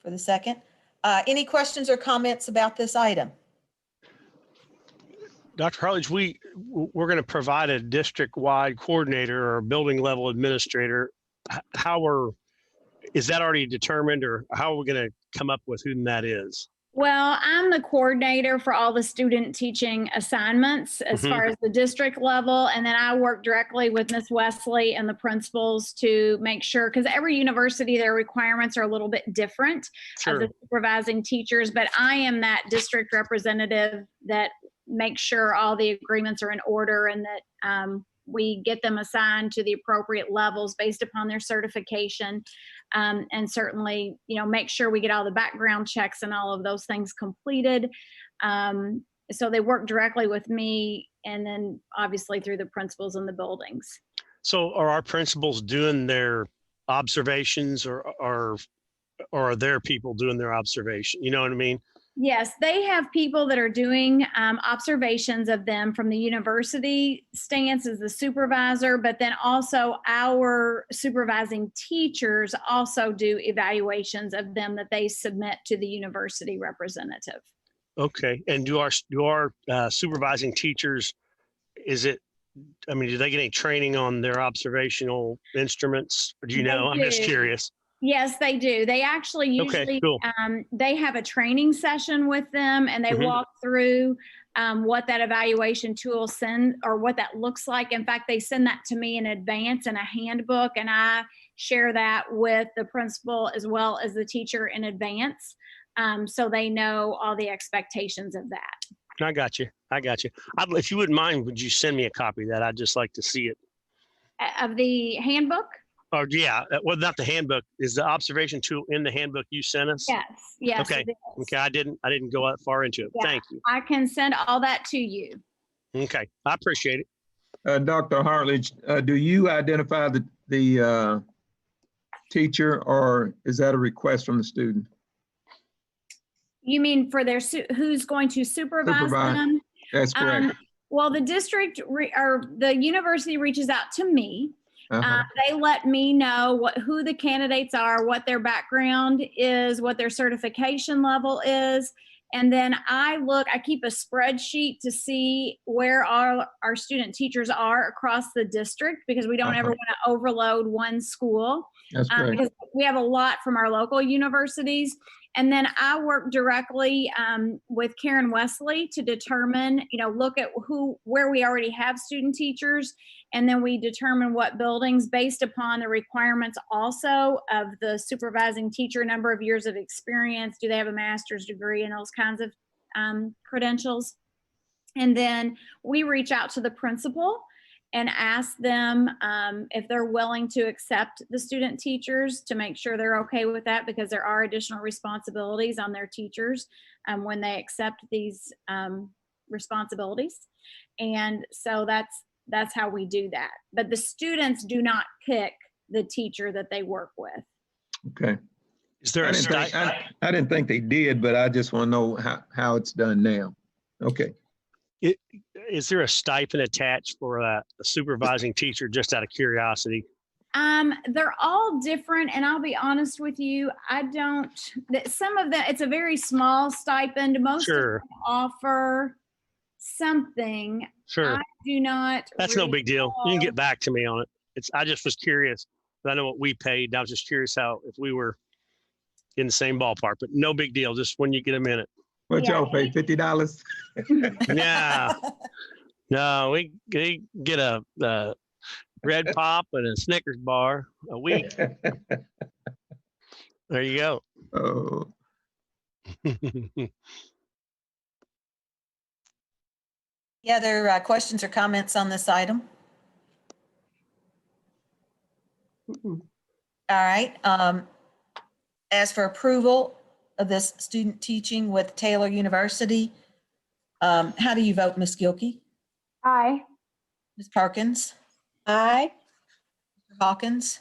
for the second. Any questions or comments about this item? Dr. Hartledge, we're going to provide a district-wide coordinator or building level administrator. Is that already determined, or how are we going to come up with who that is? Well, I'm the coordinator for all the student teaching assignments as far as the district level. And then I work directly with Ms. Wesley and the principals to make sure, because every university, their requirements are a little bit different of the supervising teachers. But I am that district representative that makes sure all the agreements are in order and that we get them assigned to the appropriate levels based upon their certification. And certainly, make sure we get all the background checks and all of those things completed. So they work directly with me and then obviously through the principals in the buildings. So are our principals doing their observations or are their people doing their observation? You know what I mean? Yes, they have people that are doing observations of them from the university stance as the supervisor, but then also our supervising teachers also do evaluations of them that they submit to the university representative. Okay. And do our supervising teachers, do they get any training on their observational instruments? Or do you know? I'm just curious. Yes, they do. They actually usually, cool. They have a training session with them and they walk through what that evaluation tool what that looks like. In fact, they send that to me in advance in a handbook, and I share that with the principal as well as the teacher in advance. So they know all the expectations of that. I got you. If you wouldn't mind, would you send me a copy of that? I'd just like to see it. Of the handbook? Or yeah, well, not the handbook. Is the observation tool in the handbook you sent us? Yes. Okay. It is. Okay. I didn't go that far into it. Yeah, Thank you. I can send all that to you. Okay. I appreciate it. Dr. Hartledge, do you identify the teacher, or is that a request from the student? You mean for their who's going to supervise them? That's correct. Well, the district or the university reaches out to me. They let me know who the candidates are, what their background is, what their certification level is. And then I keep a spreadsheet to see where our student teachers are across the district, because we don't ever want to overload one school. That's great. Because we have a lot from our local universities. And then I work directly with Karen Wesley to determine, look at where we already have student teachers. And then we determine what buildings, based upon the requirements also of the supervising teacher, number of years of experience, do they have a master's degree, and those kinds of credentials. And then we reach out to the principal and ask them if they're willing to accept the student teachers, to make sure they're okay with that, because there are additional responsibilities on their teachers when they accept these responsibilities. And so that's how we do that. But the students do not pick the teacher that they work with. Okay. Is there I didn't think they did, but I just want to know how it's done now. Okay. Is there a stipend attached for a supervising teacher, just out of curiosity? They're all different, and I'll be honest with you, some of them, it's a very small stipend. Most of them offer something. Sure. I do not. That's no big deal. You can get back to me on it. I just was curious. I know what we paid, and I was just curious if we were in the same ballpark, but no big deal. Just when you get a minute. What y'all pay, $50? Yeah. No, we get a Red Pop and a Snickers bar a week. There you go. Oh. Any other questions or comments on this item? All right. As for approval of this student teaching with Taylor University, how do you vote, Ms. Gilkey? Aye. Ms. Perkins? Aye. Mr. Hawkins?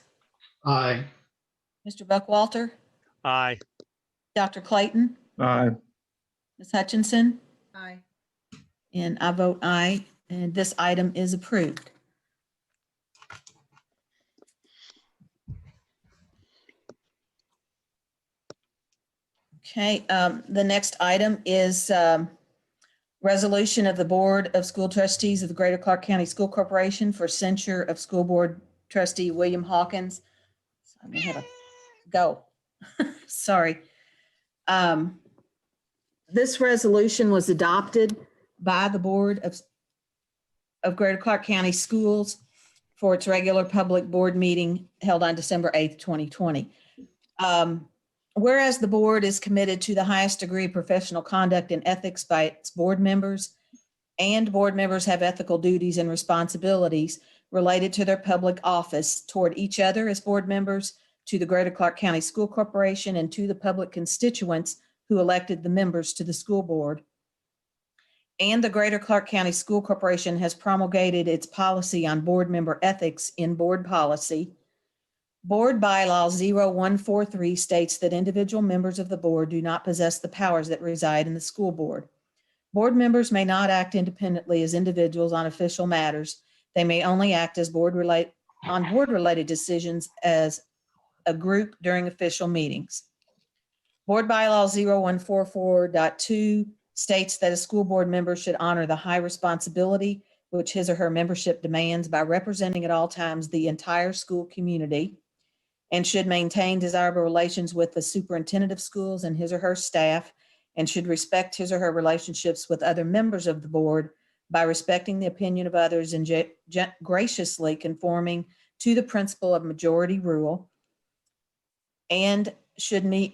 Aye. Mr. Buckwalter? Aye. Dr. Clayton? Aye. Ms. Hutchinson? Aye. And I vote aye, and this item is approved. Okay, the next item is resolution of the Board of School Trustees of the Greater Clark County School Corporation for censure of School Board Trustee William Hawkins. So I'm gonna have a go. Sorry. This resolution was adopted by the Board of Greater Clark County Schools for its regular public board meeting held on December 8th, 2020. Whereas the board is committed to the highest degree of professional conduct and ethics by its board members, and board members have ethical duties and responsibilities related to their public office toward each other as board members, to the Greater Clark County School Corporation, and to the public constituents who elected the members to the school board. And the Greater Clark County School Corporation has promulgated its policy on board member ethics in board policy. Board Bylaw 0143 states that individual members of the board do not possess the powers that reside in the school board. Board members may not act independently as individuals on official matters. They may only act as on board-related decisions as a group during official meetings. Board Bylaw 0144.2 states that a school board member should honor the high responsibility which his or her membership demands by representing at all times the entire school community, and should maintain desirable relations with the superintendent of schools and his or her staff, and should respect his or her relationships with other members of the board by respecting the opinion of others and graciously conforming to the principle of majority rule, and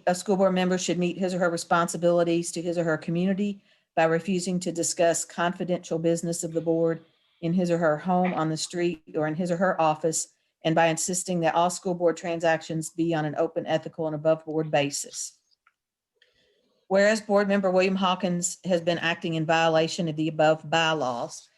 a school board member should meet his or her responsibilities to his or her community by refusing to discuss confidential business of the board in his or her home, on the street, or in his or her office, and by insisting that all school board transactions be on an open, ethical, and above board basis. Whereas board member William Hawkins has been acting in violation of the above bylaws,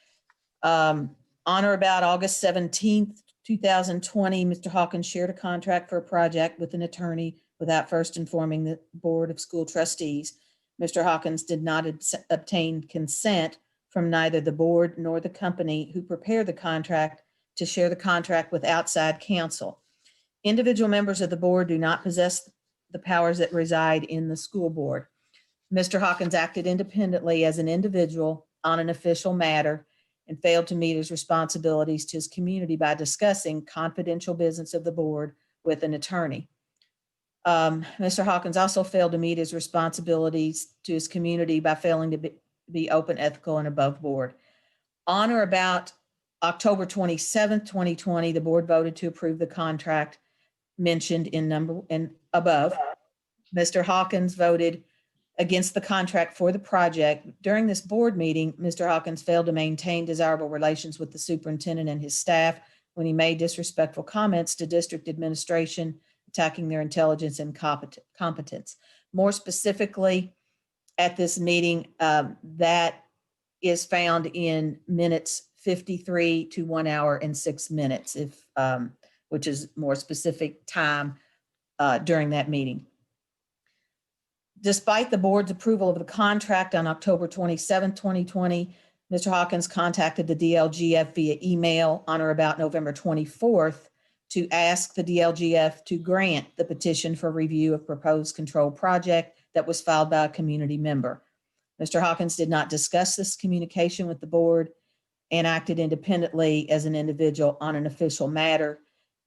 on or about August 17th, 2020, Mr. Hawkins shared a contract for a project with an attorney without first informing the Board of School Trustees. Mr. Hawkins did not obtain consent from neither the board nor the company who prepared the contract to share the contract with outside counsel. Individual members of the board do not possess the powers that reside in the school board. Mr. Hawkins acted independently as an individual on an official matter and failed to meet his responsibilities to his community by discussing confidential business of the board with an attorney. Mr. Hawkins also failed to meet his responsibilities to his community by failing to be open, ethical, and above board. On or about October 27th, 2020, the board voted to approve the contract mentioned in above. Mr. Hawkins voted against the contract for the project. During this board meeting, Mr. Hawkins failed to maintain desirable relations with the superintendent and his staff when he made disrespectful comments to district administration, attacking their intelligence and competence. More specifically, at this meeting, that is found in minutes 53 to 1 hour and 6 minutes, which is more specific time during that meeting. Despite the board's approval of the contract on October 27, 2020, Mr. Hawkins contacted the DLGF via email on or about November 24th to ask the DLGF to grant the petition for review of proposed control project that was filed by a community member. Mr. Hawkins did not discuss this communication with the board and acted independently as an individual on an official matter,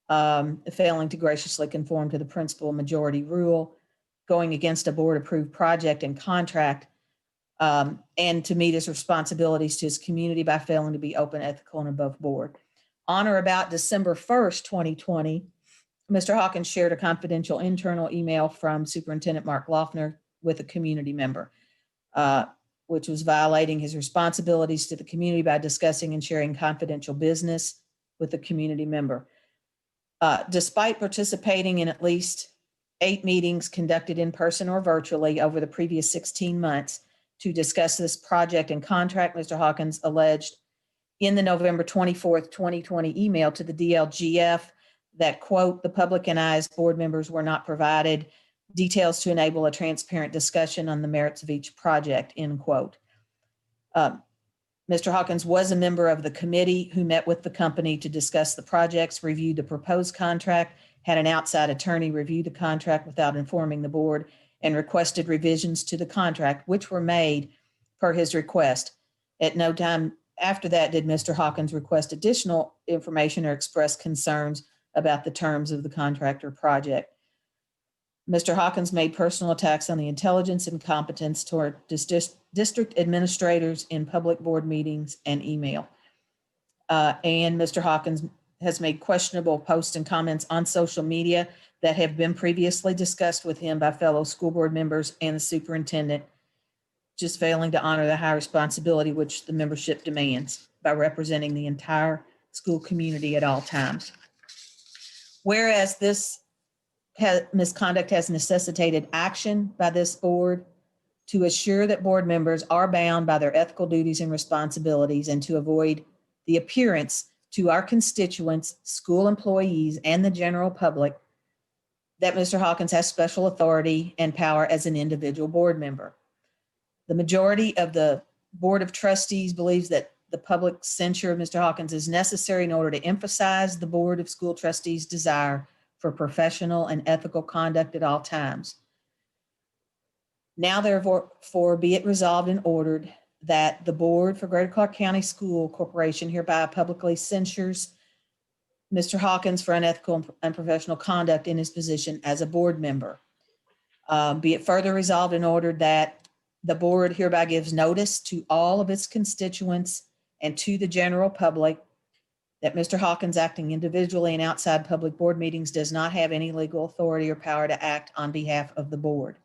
failing to graciously conform to the principal majority rule, going against a board-approved project and contract, and to meet his responsibilities to his community by failing to be open, ethical, and above board. On or about December 1st, 2020, Mr. Hawkins shared a confidential internal email from Superintendent Mark Loeffner with a community member, which was violating his responsibilities to the community by discussing and sharing confidential business with a community member. Despite participating in at least 8 meetings conducted in person or virtually over the previous 16 months to discuss this project and contract, Mr. Hawkins alleged in the November 24th, 2020 email to the DLGF that, quote, the public and I as board members were not provided details to enable a transparent discussion on the merits of each project, end quote. Mr. Hawkins was a member of the committee who met with the company to discuss the projects, reviewed the proposed contract, had an outside attorney review the contract without informing the board, and requested revisions to the contract, which were made per his request. At no time after that did Mr. Hawkins request additional information or express concerns about the terms of the contract or project. Mr. Hawkins made personal attacks on the intelligence and competence toward district administrators in public board meetings and email. And Mr. Hawkins has made questionable posts and comments on social media that have been previously discussed with him by fellow school board members and the superintendent, just failing to honor the high responsibility which the membership demands by representing the entire school community at all times. Whereas this misconduct has necessitated action by this board to assure that board members are bound by their ethical duties and responsibilities and to avoid the appearance to our constituents, school employees, and the general public that Mr. Hawkins has special authority and power as an individual board member. The majority of the Board of Trustees believes that the public censure of Mr. Hawkins is necessary in order to emphasize the Board of School Trustees' desire for professional and ethical conduct at all times. Now therefore be it resolved and ordered that the Board for Greater Clark County School Corporation hereby publicly censures Mr. Hawkins for unethical and unprofessional conduct in his position as a board member. Be it further resolved and ordered that the board hereby gives notice to all of its constituents and to the general public that Mr. Hawkins, acting individually and outside public board meetings, does not have any legal authority or power to act on behalf of the board.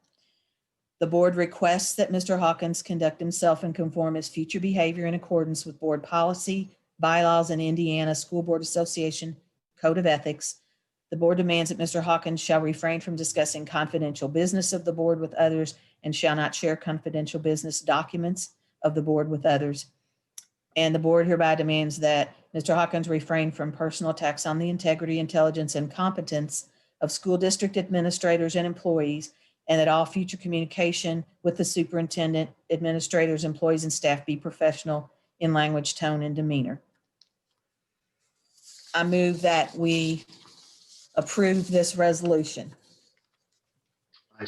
The board requests that Mr. Hawkins conduct himself and conform his future behavior in accordance with board policy, bylaws, and Indiana School Board Association Code of Ethics. The board demands that Mr. Hawkins shall refrain from discussing confidential business of the board with others and shall not share confidential business documents of the board with others. And the board hereby demands that Mr. Hawkins refrain from personal attacks on the integrity, intelligence, and competence of school district administrators and employees, and that all future communication with the superintendent, administrators, employees, and staff be professional in language, tone, and demeanor. I move that we approve this resolution.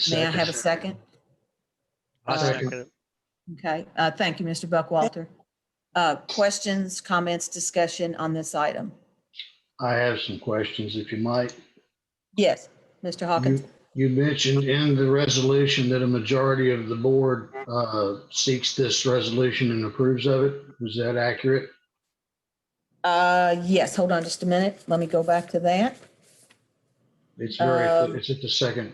May I have a second? I second it. Okay, thank you, Mr. Buckwalter. Questions, comments, discussion on this item? I have some questions, if you might. Yes, Mr. Hawkins. You mentioned in the resolution that a majority of the board seeks this resolution and approves of it. Was that accurate? Yes, hold on just a minute. Let me go back to that. It's it's at the second,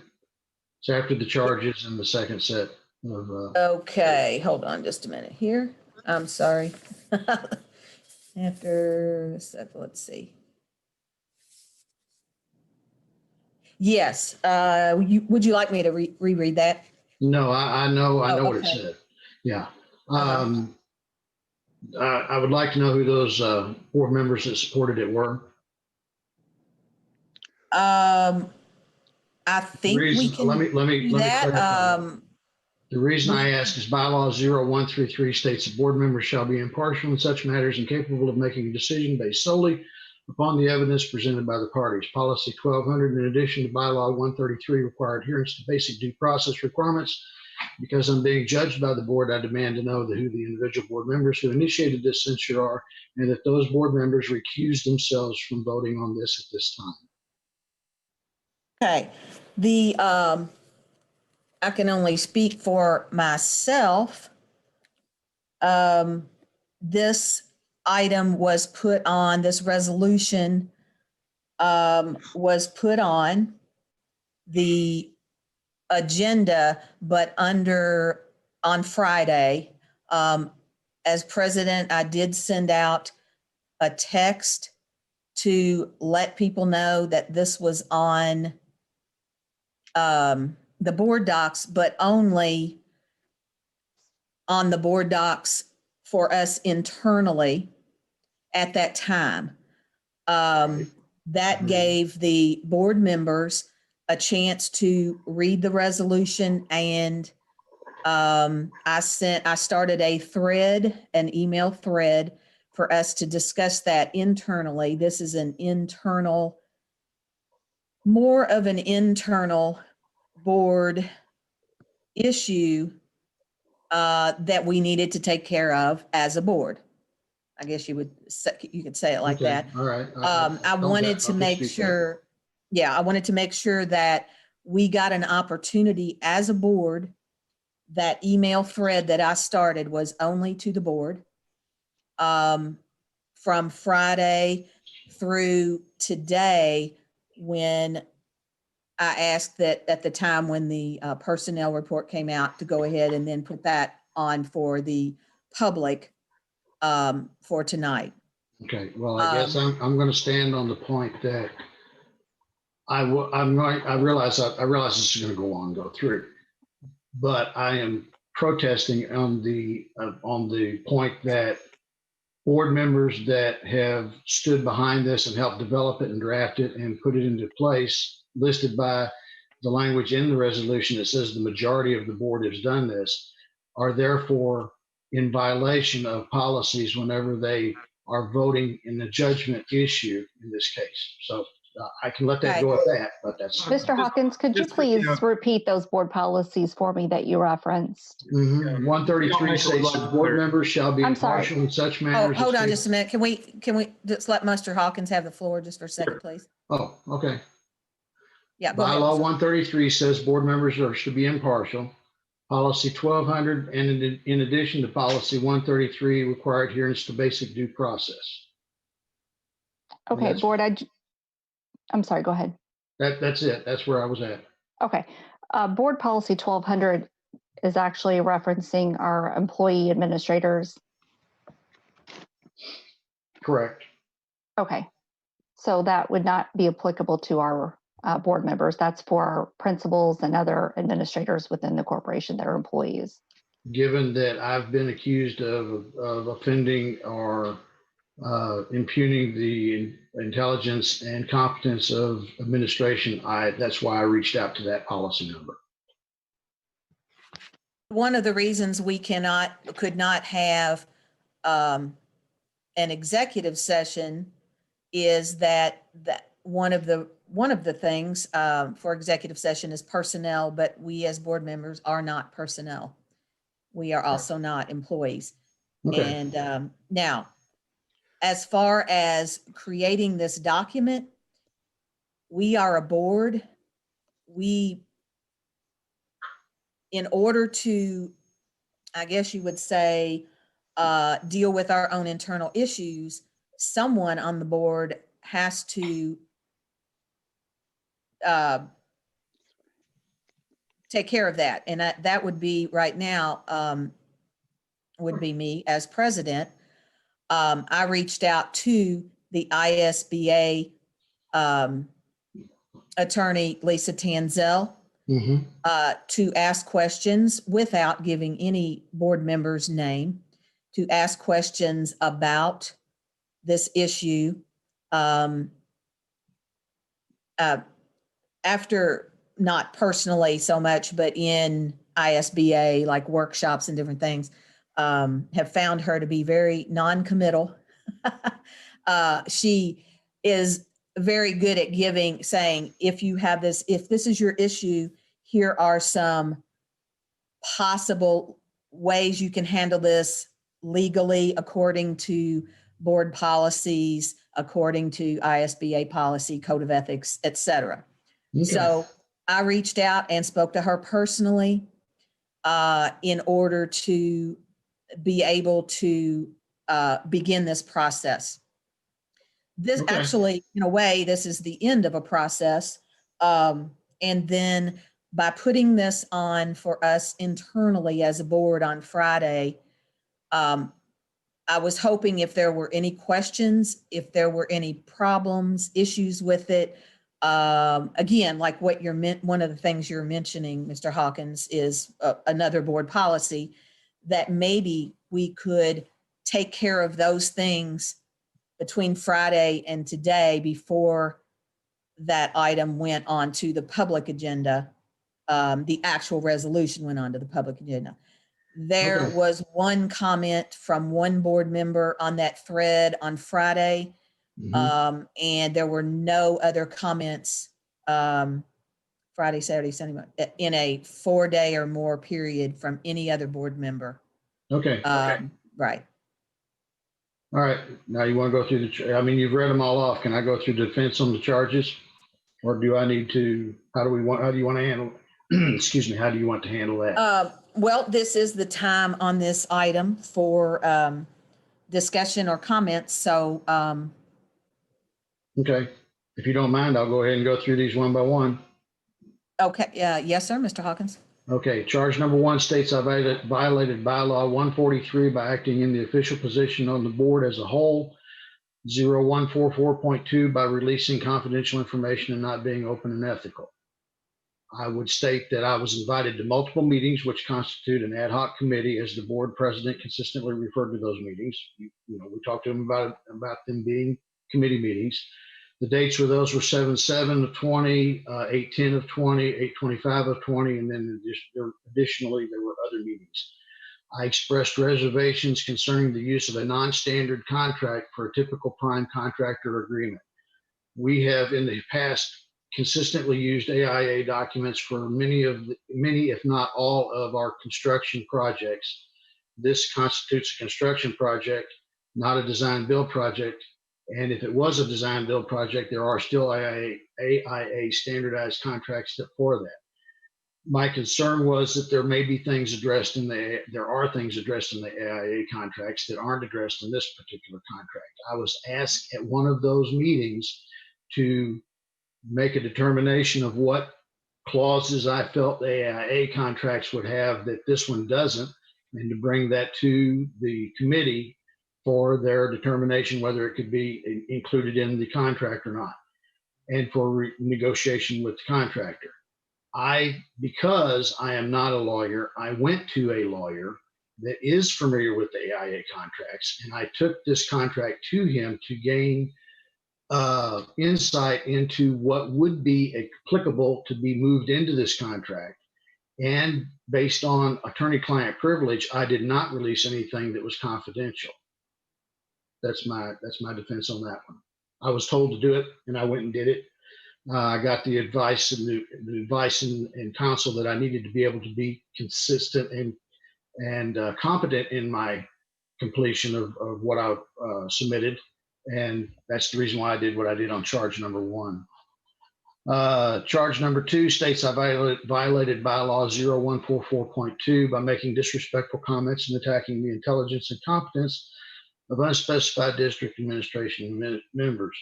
it's after the charges and the second set of. Okay, hold on just a minute here. I'm sorry. After, let's see. Yes, would you like me to reread that? No, I know what it okay. said. Yeah. I would like to know who those board members that supported it were. I think we can let me do that. clarify. The reason I ask is bylaw 0133 states that board members shall be impartial in such matters and capable of making a decision based solely upon the evidence presented by the parties. Policy 1200, in addition to bylaw 133, require adherence to basic due process requirements. Because I'm being judged by the board, I demand to know who the individual board members who initiated this censure are, and that those board members recused themselves from voting on this at this time. Okay, I can only speak for myself. This item was put on, this resolution was put on the agenda, but on Friday. As president, I did send out a text to let people know that this was on the board docs, but only on the board docs for us internally at that time. That gave the board members a chance to read the resolution, and I started a thread, an email thread for us to discuss that internally. This is an internal, more of an internal board issue that we needed to take care of as a board. I guess you could say it like that. All right. I wanted to make sure, I wanted to make sure that we got an opportunity as a board. That email thread that I started was only to the board. From Friday through today, when I asked that at the time when the personnel report came out to go ahead and then put that on for the public for tonight. Okay, well, I guess I'm going to stand on the point that I realize this is going to go on and go through, but I am protesting on the point that board members that have stood behind this and helped develop it and draft it and put it into place, listed by the language in the resolution that says the majority of the board has done this, are therefore in violation of policies whenever they are voting in the judgment issue in this case. So I can let that go at that, but that's. Mr. Hawkins, could you please repeat those board policies for me that you referenced? 133 states that board members shall be I'm sorry. impartial in such Oh, manners. hold as on to- just a minute. Can we just let Mr. Hawkins have the floor just for a second, please? Oh, okay. Yeah. go ahead, Bylaw Mr. 133 says board members are to be impartial. Policy 1200, and in addition to policy 133, require adherence to basic due process. Okay, Yes. board, I'm sorry, go ahead. That's it. That's where I was at. Okay. Board policy 1200 is actually referencing our employee administrators. Correct. Okay. So that would not be applicable to our board members. That's for our principals and other administrators within the corporation that are employees. Given that I've been accused of offending or impugning the intelligence and competence of administration, that's why I reached out to that policy number. One of the reasons we could not have an executive session is that one of the things for executive session is personnel, but we as board members are not personnel. We are also not employees. Okay. And now, as far as creating this document, we are a board. In order to, I guess you would say, deal with our own internal issues, someone on the board has to take care of that. And that would be right now, would be me as president. I reached out to the ISBA attorney, Lisa Tanzel, to ask questions without giving any board member's name, to ask questions about this issue. After, not personally so much, but in ISBA, like workshops and different things, have found her to be very non-committal. She is very good at saying, if you have this, if this is your issue, here are some possible ways you can handle this legally according to board policies, according to ISBA policy, code of ethics, et cetera. Okay. So I reached out and spoke to her personally in order to be able to begin this process. This actually, in a way, this is the end of a process. And then by putting this on for us internally as a board on Friday, I was hoping if there were any questions, if there were any problems, issues with it, again, like what one of the things you're mentioning, Mr. Hawkins, is another board policy that maybe we could take care of those things between Friday and today before that item went on to the public agenda. The actual resolution went on to the public agenda. There was one comment from one board member on that thread on Friday, and there were no other comments Friday, Saturday, Sunday, in a 4-day or more period from any other board member. Okay. Right. All right. Now you want to go through I mean, you've read them all off. Can I go through defense on the charges? Or do I need to, how do you want to handle, excuse me, how do you want to handle that? Well, this is the time on this item for discussion or comments. So, okay. If you don't mind, I'll go ahead and go through these one by one. Okay. Yes, sir, Mr. Hawkins. Okay. Charge number 1 states I violated bylaw 143 by acting in the official position on the board as a whole. 0144.2 by releasing confidential information and not being open and ethical. I would state that I was invited to multiple meetings, which constitute an ad hoc committee, as the board president consistently referred to those meetings. We talked to them about them being committee meetings. The dates were 7/7 of 20, 8/10 of 20, 8/25 of 20, and then additionally, there were other meetings. I expressed reservations concerning the use of a non-standard contract for a typical prime contractor agreement. We have in the past consistently used AIA documents for many, if not all, of our construction projects. This constitutes a construction project, not a design build project. And if it was a design build project, there are still AIA standardized contracts for that. My concern was that there may be things addressed there are things addressed in the AIA contracts that aren't addressed in this particular contract. I was asked at one of those meetings to make a determination of what clauses I felt the AIA contracts would have that this one doesn't, and to bring that to the committee for their determination whether it could be included in the contract or not, and for negotiation with the contractor. Because I am not a lawyer, I went to a lawyer that is familiar with the AIA contracts, and I took this contract to him to gain insight into what would be applicable to be moved into this contract. And based on attorney-client privilege, I did not release anything that was confidential. That's my defense on that one. I was told to do it, and I went and did it. I got the advice and the advice and counsel that I needed to be able to be consistent and competent in my completion of what I submitted. And that's the reason why I did what I did on charge number 1. Charge number 2 states I violated bylaw 0144.2 by making disrespectful comments and attacking the intelligence and competence of unspecified district administration members.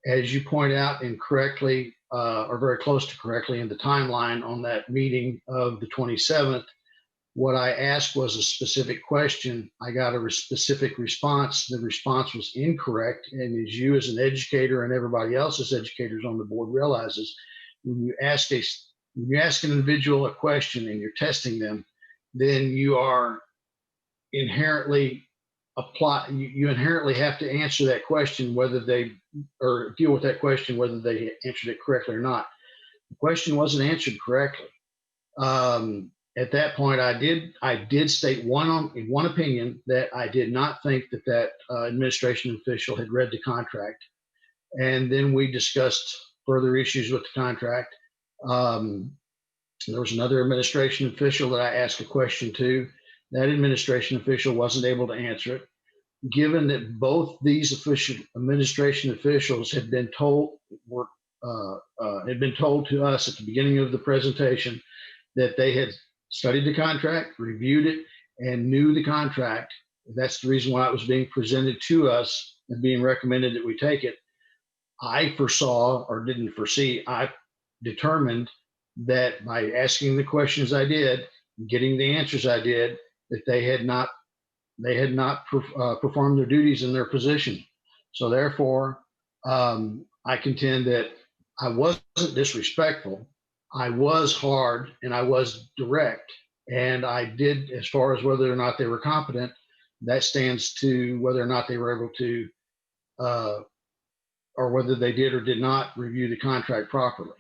As you point out incorrectly, or very close to correctly in the timeline on that meeting of the 27th, what I asked was a specific question. I got a specific response. The response was incorrect. And as you as an educator and everybody else as educators on the board realizes, when you ask an individual a question and you're testing them, then you are inherently you inherently have to answer that question, or deal with that question, whether they answered it correctly or not. The question wasn't answered correctly. At that point, I did state in one opinion that I did not think that administration official had read the contract. And then we discussed further issues with the contract. There was another administration official that I asked a question to. That administration official wasn't able to answer it. Given that both these administration officials had been told to us at the beginning of the presentation that they had studied the contract, reviewed it, and knew the contract, that's the reason why it was being presented to us and being recommended that we take it. I determined that by asking the questions I did, getting the answers I did, that they had not performed their duties in their position. So therefore, I contend that I wasn't disrespectful. I was hard and I was direct, and I did, as far as whether or not they were competent, that stands to whether or not they were able to, or whether they did or did not review the contract properly.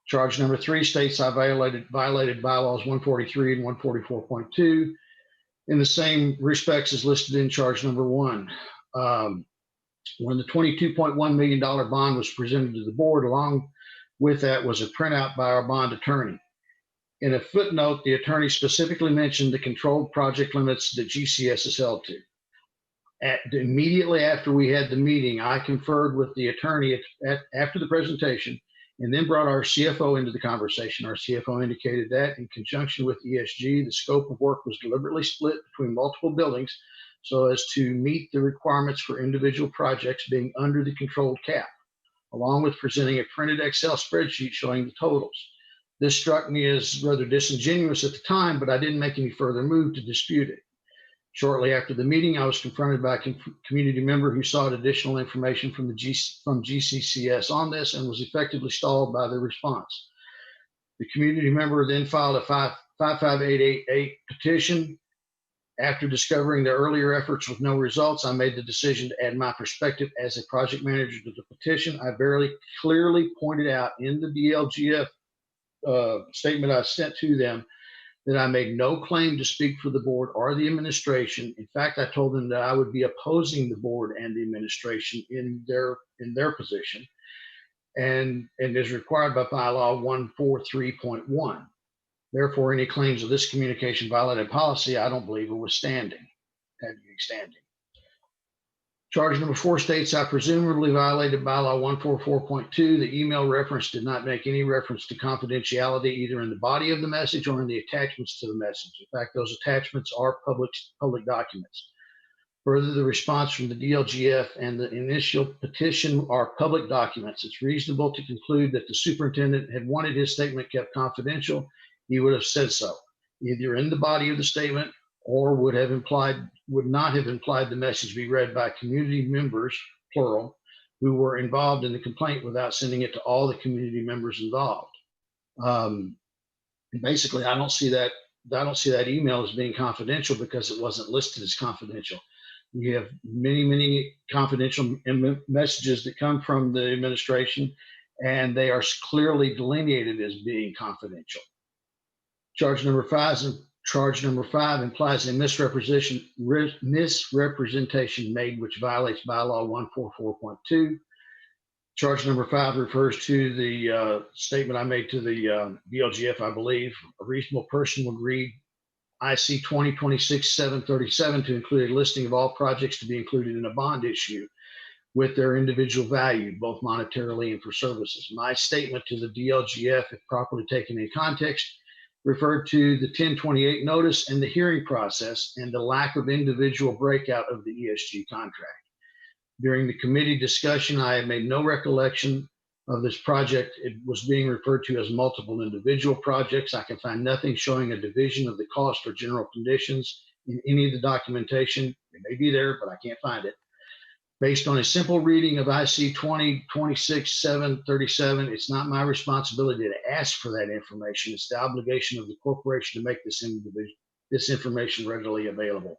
Charge number 3 states I violated bylaws 143 and 144.2 in the same respects as listed in charge number 1. When the $22.1 million bond was presented to the board, along with that was a printout by our bond attorney. In a footnote, the attorney specifically mentioned the controlled project limits that GCS is held to. Immediately after we had the meeting, I conferred with the attorney after the presentation, and then brought our CFO into the conversation. Our CFO indicated that in conjunction with ESG, the scope of work was deliberately split between multiple buildings so as to meet the requirements for individual projects being under the controlled cap, along with presenting a printed Excel spreadsheet showing the totals. This struck me as rather disingenuous at the time, but I didn't make any further move to dispute it. Shortly after the meeting, I was confronted by a community member who sought additional information from GCCS on this and was effectively stalled by the response. The community member then filed a 55888 petition. After discovering the earlier efforts with no results, I made the decision to add my perspective as a project manager to the petition. I very clearly pointed out in the DLGF statement I sent to them that I made no claim to speak for the board or the administration. In fact, I told them that I would be opposing the board and the administration in their position, and is required by bylaw 143.1. Therefore, any claims of this communication violated policy, I don't believe are withstanding. Charge number 4 states I presumably violated bylaw 144.2. The email reference did not make any reference to confidentiality either in the body of the message or in the attachments to the message. In fact, those attachments are public documents. Further, the response from the DLGF and the initial petition are public documents. It's reasonable to conclude that the superintendent had wanted his statement kept confidential. He would have said so, either in the body of the statement or would not have implied the message be read by community members, plural, who were involved in the complaint without sending it to all the community members involved. Basically, I don't see that email as being confidential because it wasn't listed as confidential. We have many confidential messages that come from the administration, and they are clearly delineated as being confidential. Charge number 5 implies a misrepresentation made which violates bylaw 144.2. Charge number 5 refers to the statement I made to the DLGF, I believe. A reasonable person would read IC 2026-737 to include a listing of all projects to be included in a bond issue with their individual value, both monetarily and for services. My statement to the DLGF, if properly taken in context, referred to the 1028 notice and the hearing process and the lack of individual breakout of the ESG contract. During the committee discussion, I had made no recollection of this project. It was being referred to as multiple individual projects. I can find nothing showing a division of the cost or general conditions in any of the documentation. It may be there, but I can't find it. Based on a simple reading of IC 2026-737, it's not my responsibility to ask for that information. It's the obligation of the corporation to make this information readily available.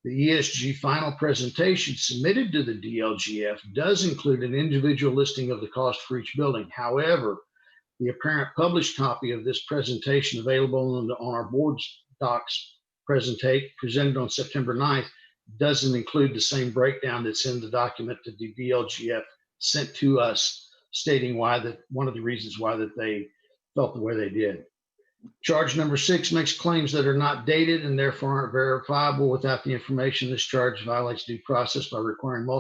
The ESG final presentation submitted to the DLGF does include an individual listing of the cost for each building. However, the apparent published copy of this presentation available on our board's docs presented on September 9th doesn't include the same breakdown that's in the document that the DLGF sent to us, stating one of the reasons why that they felt the way they did. Charge number 6 makes claims that are not dated and therefore aren't verifiable without the information. This charge violates due process by required by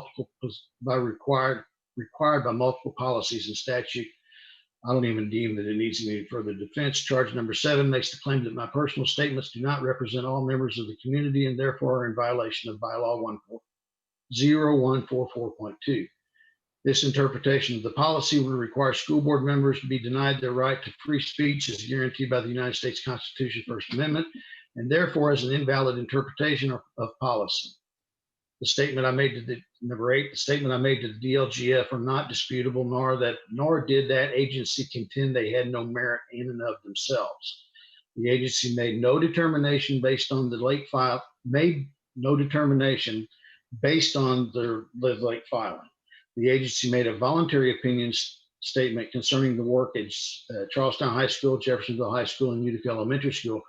multiple policies and statute. I don't even deem that it needs any further defense. Charge number 7 makes the claim that my personal statements do not represent all members of the community and therefore are in violation of bylaw 144.2. This interpretation of the policy would require school board members to be denied their right to free speech as guaranteed by the United States Constitution, First Amendment, and therefore as an invalid interpretation of policy. The statement I made to the number 8, the statement I made to the DLGF are not disputable, nor did that agency contend they had no merit in and of themselves. The agency made no determination based on the late file, the late filing. The agency made a voluntary opinion statement concerning the work at Charlestown High School, Jeffersonville High School, and Utica Elementary School,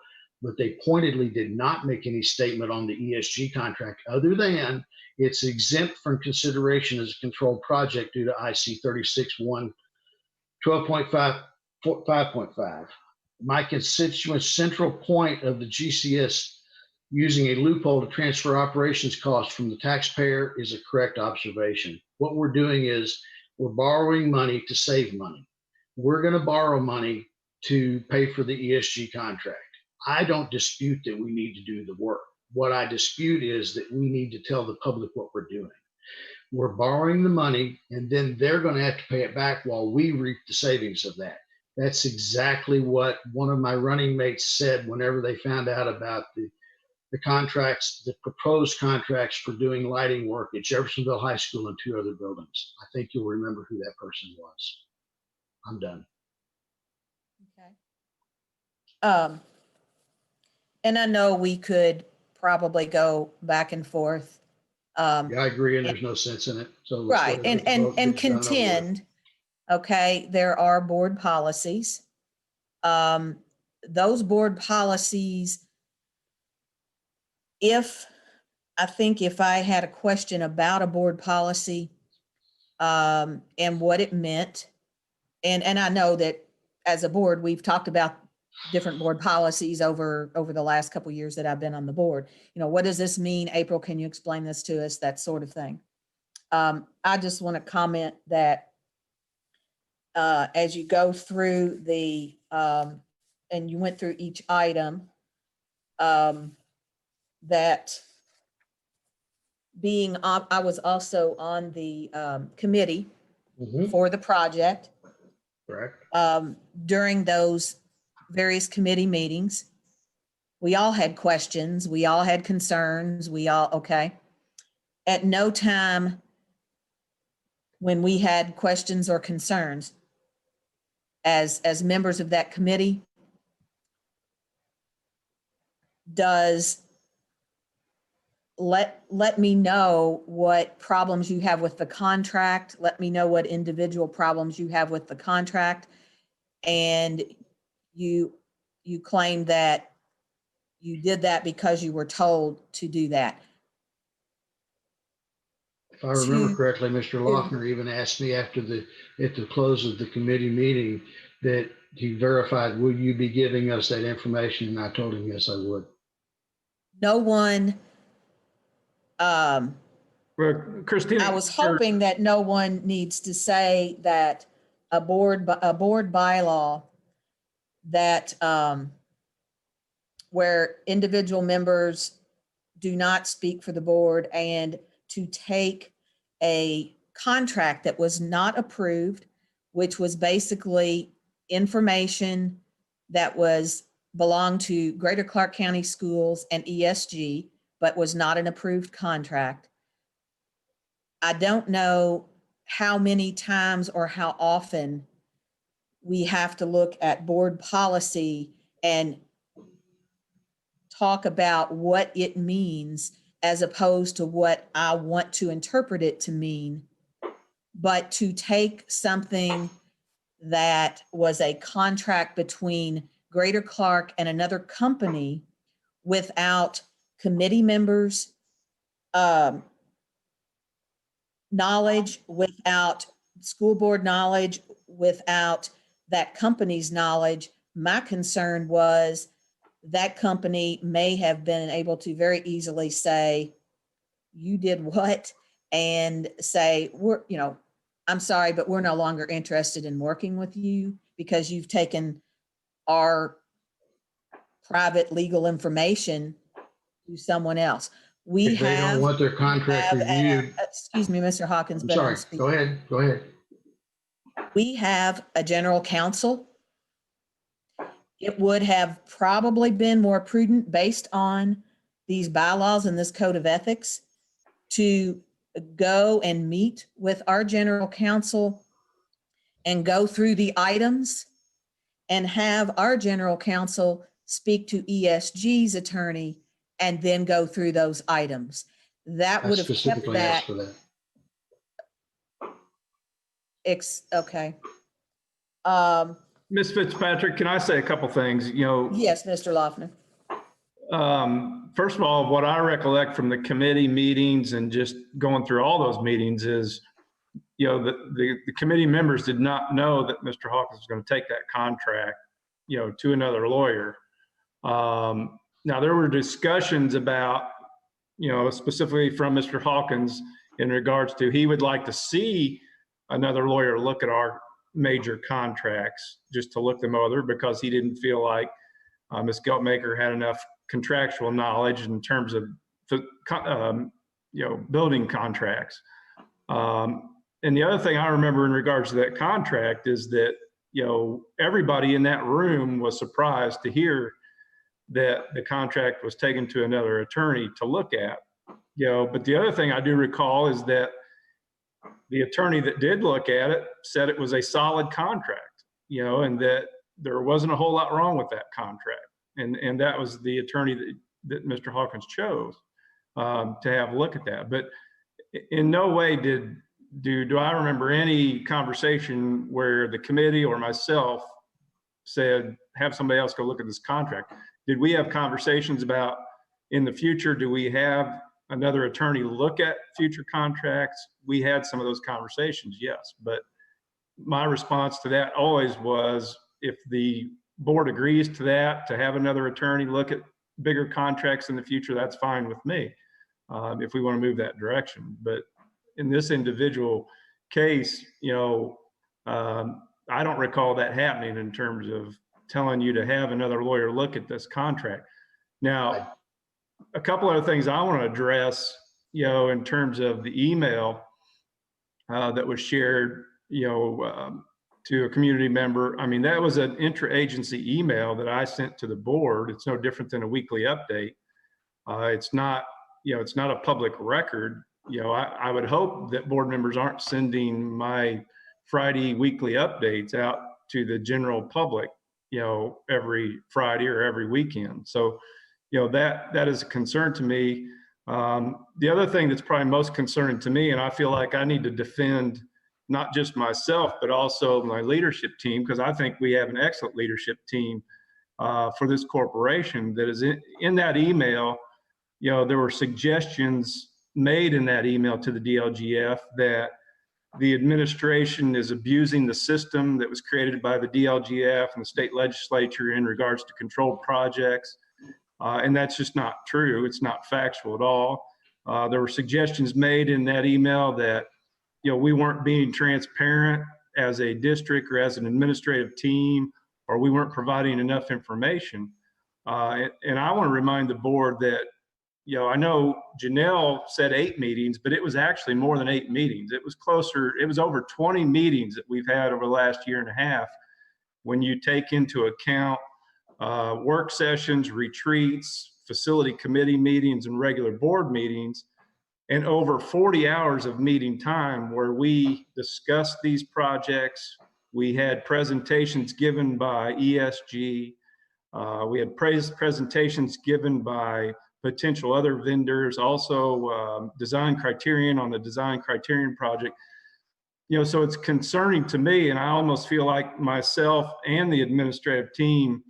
but they pointedly did not make any statement on the ESG contract other than it's exempt from consideration as a controlled project due to IC 36-1-12.5.5. My constituent's central point of the GCS using a loophole to transfer operations costs from the taxpayer is a correct observation. What we're doing is we're borrowing money to save money. We're going to borrow money to pay for the ESG contract. I don't dispute that we need to do the work. What I dispute is that we need to tell the public what we're doing. We're borrowing the money and then they're going to have to pay it back while we reap the savings of that. That's exactly what one of my running mates said whenever they found out about the contracts, the proposed contracts for doing lighting work at Jeffersonville High School and 2 other buildings. I think you'll remember who that person was. I'm done. Okay. And I know we could probably go back and forth. Yeah, I agree, and there's no sense in it. So let's go Right, ahead and, vote, and get it done over with. contend, okay, there are board policies. Those board policies, I think if I had a question about a board policy, and what it meant, and I know that as a board, we've talked about different board policies over the last couple of years that I've been on the board. You know, what does this mean? April, can you explain this to us? That sort of thing. I just want to comment that as you go through the, and you went through each item, that being, I was also on the committee for the project. Correct. During those various committee meetings, we all had questions, we all had concerns, okay. At no time when we had questions or concerns as members of that committee does let me know what problems you have with the contract. Let me know what individual problems you have with the contract. And you claim that you did that because you were told to do that. If I remember correctly, Mr. Lochner even asked me at the close of the committee meeting that he verified, will you be giving us that information? And I told him, yes, I would. No one, Well, Christina, I was hoping that no one needs to say that a board bylaw that where individual members do not speak for the board, and to take a contract that was not approved, which was basically information that belonged to Greater Clark County Schools and ESG, but was not an approved contract. I don't know how many times or how often we have to look at board policy and talk about what it means as opposed to what I want to interpret it to mean. But to take something that was a contract between Greater Clark and another company without committee members' knowledge, without school board knowledge, without that company's knowledge, my concern was that company may have been able to very easily say, you did what? And say, I'm sorry, but we're no longer interested in working with you because you've taken our private legal information to someone else. If they don't want their contract reviewed. Excuse me, Mr. Hawkins. I'm sorry, go ahead. We have a general counsel. It would have probably been more prudent based on these bylaws and this code of ethics to go and meet with our general counsel and go through the items and have our general counsel speak to ESG's attorney and then go through those items. That would have kept that. For that. Okay. Ms. Fitzpatrick, can I say a couple things? Yes, Mr. Lochner. First of all, what I recollect from the committee meetings and just going through all those meetings is, the committee members did not know that Mr. Hawkins was going to take that contract, to another lawyer. Now there were discussions about, specifically from Mr. Hawkins in regards to he would like to see another lawyer look at our major contracts just to look them over because he didn't feel like Ms. Geltmaker had enough contractual knowledge in terms of, building contracts. And the other thing I remember in regards to that contract is that, everybody in that room was surprised to hear that the contract was taken to another attorney to look at. But the other thing I do recall is that the attorney that did look at it said it was a solid contract, and that there wasn't a whole lot wrong with that contract. And that was the attorney that Mr. Hawkins chose to have a look at that. But in no way do I remember any conversation where the committee or myself said, have somebody else go look at this contract. Did we have conversations about, in the future, do we have another attorney look at future contracts? We had some of those conversations, yes. But my response to that always was, if the board agrees to that, to have another attorney look at bigger contracts in the future, that's fine with me, if we want to move that direction. But in this individual case, I don't recall that happening in terms of telling you to have another lawyer look at this contract. Now, a couple other things I want to address, in terms of the email that was shared, to a community member. I mean, that was an intra-agency email that I sent to the board. It's no different than a weekly update. It's not a public record. I would hope that board members aren't sending my Friday weekly updates out to the general public, every Friday or every weekend. So, that is a concern to me. The other thing that's probably most concerning to me, and I feel like I need to defend not just myself, but also my leadership team, because I think we have an excellent leadership team for this corporation, that is in that email. There were suggestions made in that email to the DLGF that the administration is abusing the system that was created by the DLGF and the state legislature in regards to controlled projects. And that's just not true. It's not factual at all. There were suggestions made in that email that, we weren't being transparent as a district or as an administrative team, or we weren't providing enough information. And I want to remind the board that, I know Janelle said 8 meetings, but it was actually more than 8 meetings. It was over 20 meetings that we've had over the last year and a half, when you take into account work sessions, retreats, facility committee meetings, and regular board meetings, and over 40 hours of meeting time where we discussed these projects. We had presentations given by ESG. We had presentations given by potential other vendors, also design criterion on the design criterion project. So it's concerning to me, and I almost feel like myself and the administrative team,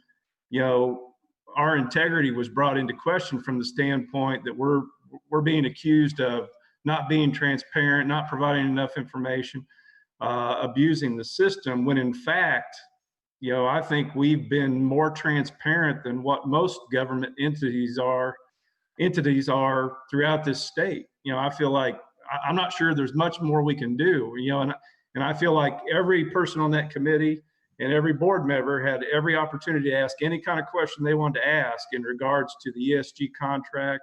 our integrity was brought into question from the standpoint that we're being accused of not being transparent, not providing enough information, abusing the system, when in fact, I think we've been more transparent than what most government entities are throughout this state. I feel like, I'm not sure there's much more we can do, and I feel like every person on that committee and every board member had every opportunity to ask any kind of question they wanted to ask in regards to the ESG contract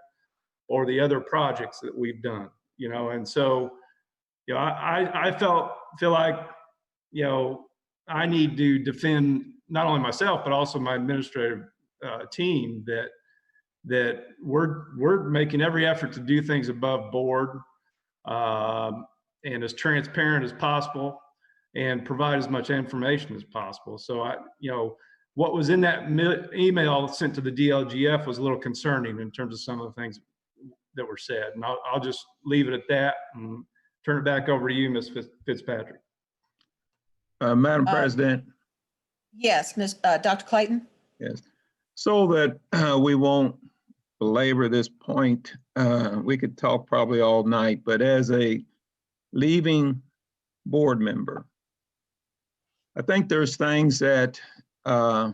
or the other projects that we've done, and so, I feel like, I need to defend not only myself, but also my administrative team, that we're making every effort to do things above board, and as transparent as possible, and provide as much information as possible. So what was in that email sent to the DLGF was a little concerning in terms of some of the things that were said. And I'll just leave it at that and turn it back over to you, Ms. Fitzpatrick. Madam President. Yes, Dr. Clayton. Yes. So that we won't belabor this point, we could talk probably all night, but as a leaving board member, I think there's things that I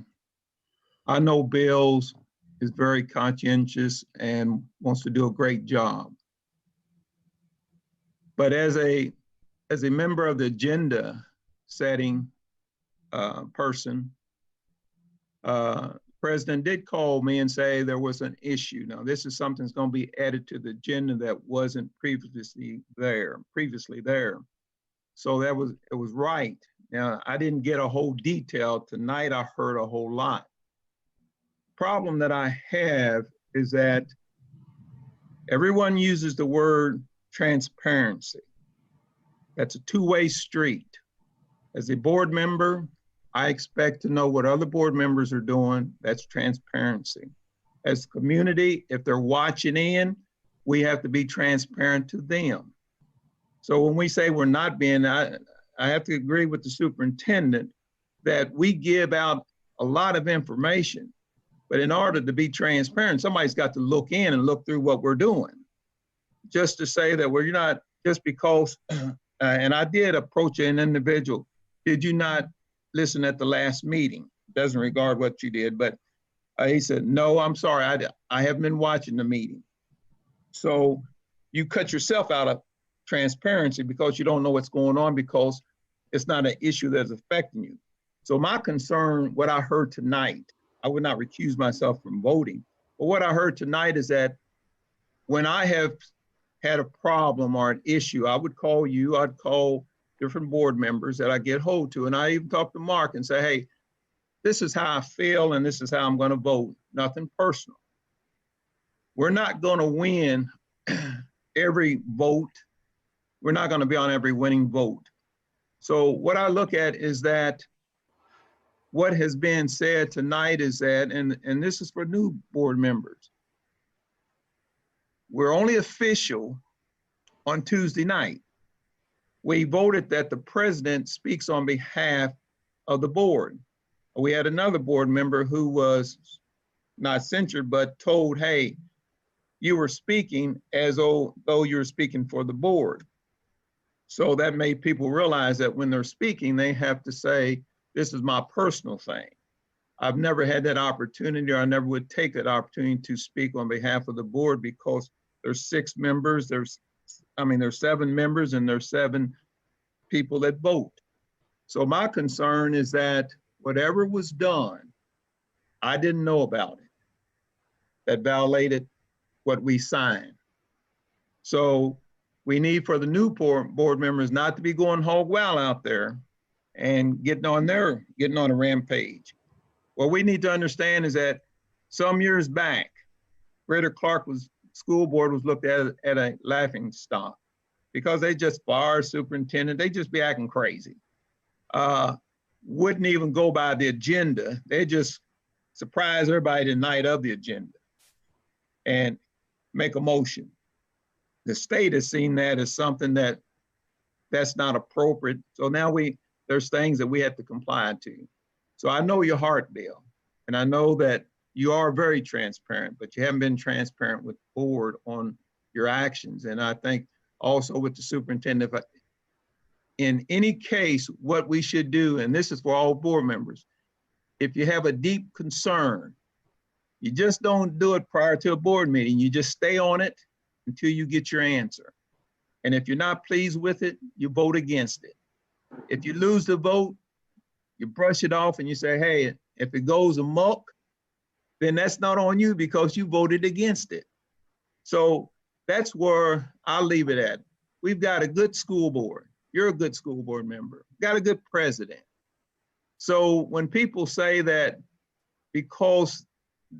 know Bill's is very conscientious and wants to do a great job. But as a member of the agenda setting person, President did call me and say there was an issue. Now, this is something that's going to be added to the agenda that wasn't previously there. So it was right. Now, I didn't get a whole detail. Tonight, I heard a whole lot. Problem that I have is that everyone uses the word transparency. That's a two-way street. As a board member, I expect to know what other board members are doing. That's transparency. As a community, if they're watching in, we have to be transparent to them. So when we say we're not being, I have to agree with the superintendent that we give out a lot of information, but in order to be transparent, somebody's got to look in and look through what we're doing. Just to say that we're not, just because, and I did approach an individual, did you not listen at the last meeting? Doesn't regard what you did, but he said, no, I'm sorry, I haven't been watching the meeting. So you cut yourself out of transparency because you don't know what's going on, because it's not an issue that's affecting you. So my concern, what I heard tonight, I would not recuse myself from voting, but what I heard tonight is that when I have had a problem or an issue, I would call you, I'd call different board members that I get hold to, and I even talk to Mark and say, hey, this is how I feel and this is how I'm going to vote. Nothing personal. We're not going to win every vote. We're not going to be on every winning vote. So what I look at is that what has been said tonight is that, and this is for new board members, we're only official on Tuesday night. We voted that the president speaks on behalf of the board. We had another board member who was not censured, but told, hey, you were speaking as though you were speaking for the board. So that made people realize that when they're speaking, they have to say, this is my personal thing. I've never had that opportunity, or I never would take that opportunity to speak on behalf of the board, because there's 6 members, there's 7 members, and there's 7 people that vote. So my concern is that whatever was done, I didn't know about it, that violated what we signed. So we need for the new board members not to be going hog wild out there and getting on a rampage. What we need to understand is that some years back, Greater Clark School Board was looked at a laughing stock because they just fired superintendent. They just be acting crazy. Wouldn't even go by the agenda. They just surprise everybody the night of the agenda and make a motion. The state has seen that as something that's not appropriate. So now there's things that we have to comply to. So I know your heart, Bill, and I know that you are very transparent, but you haven't been transparent with the board on your actions. And I think also with the superintendent, in any case, what we should do, and this is for all board members, if you have a deep concern, you just don't do it prior to a board meeting. You just stay on it until you get your answer. And if you're not pleased with it, you vote against it. If you lose the vote, you brush it off and you say, hey, if it goes amok, then that's not on you because you voted against it. So that's where I'll leave it at. We've got a good school board. You're a good school board member. Got a good president. So when people say that because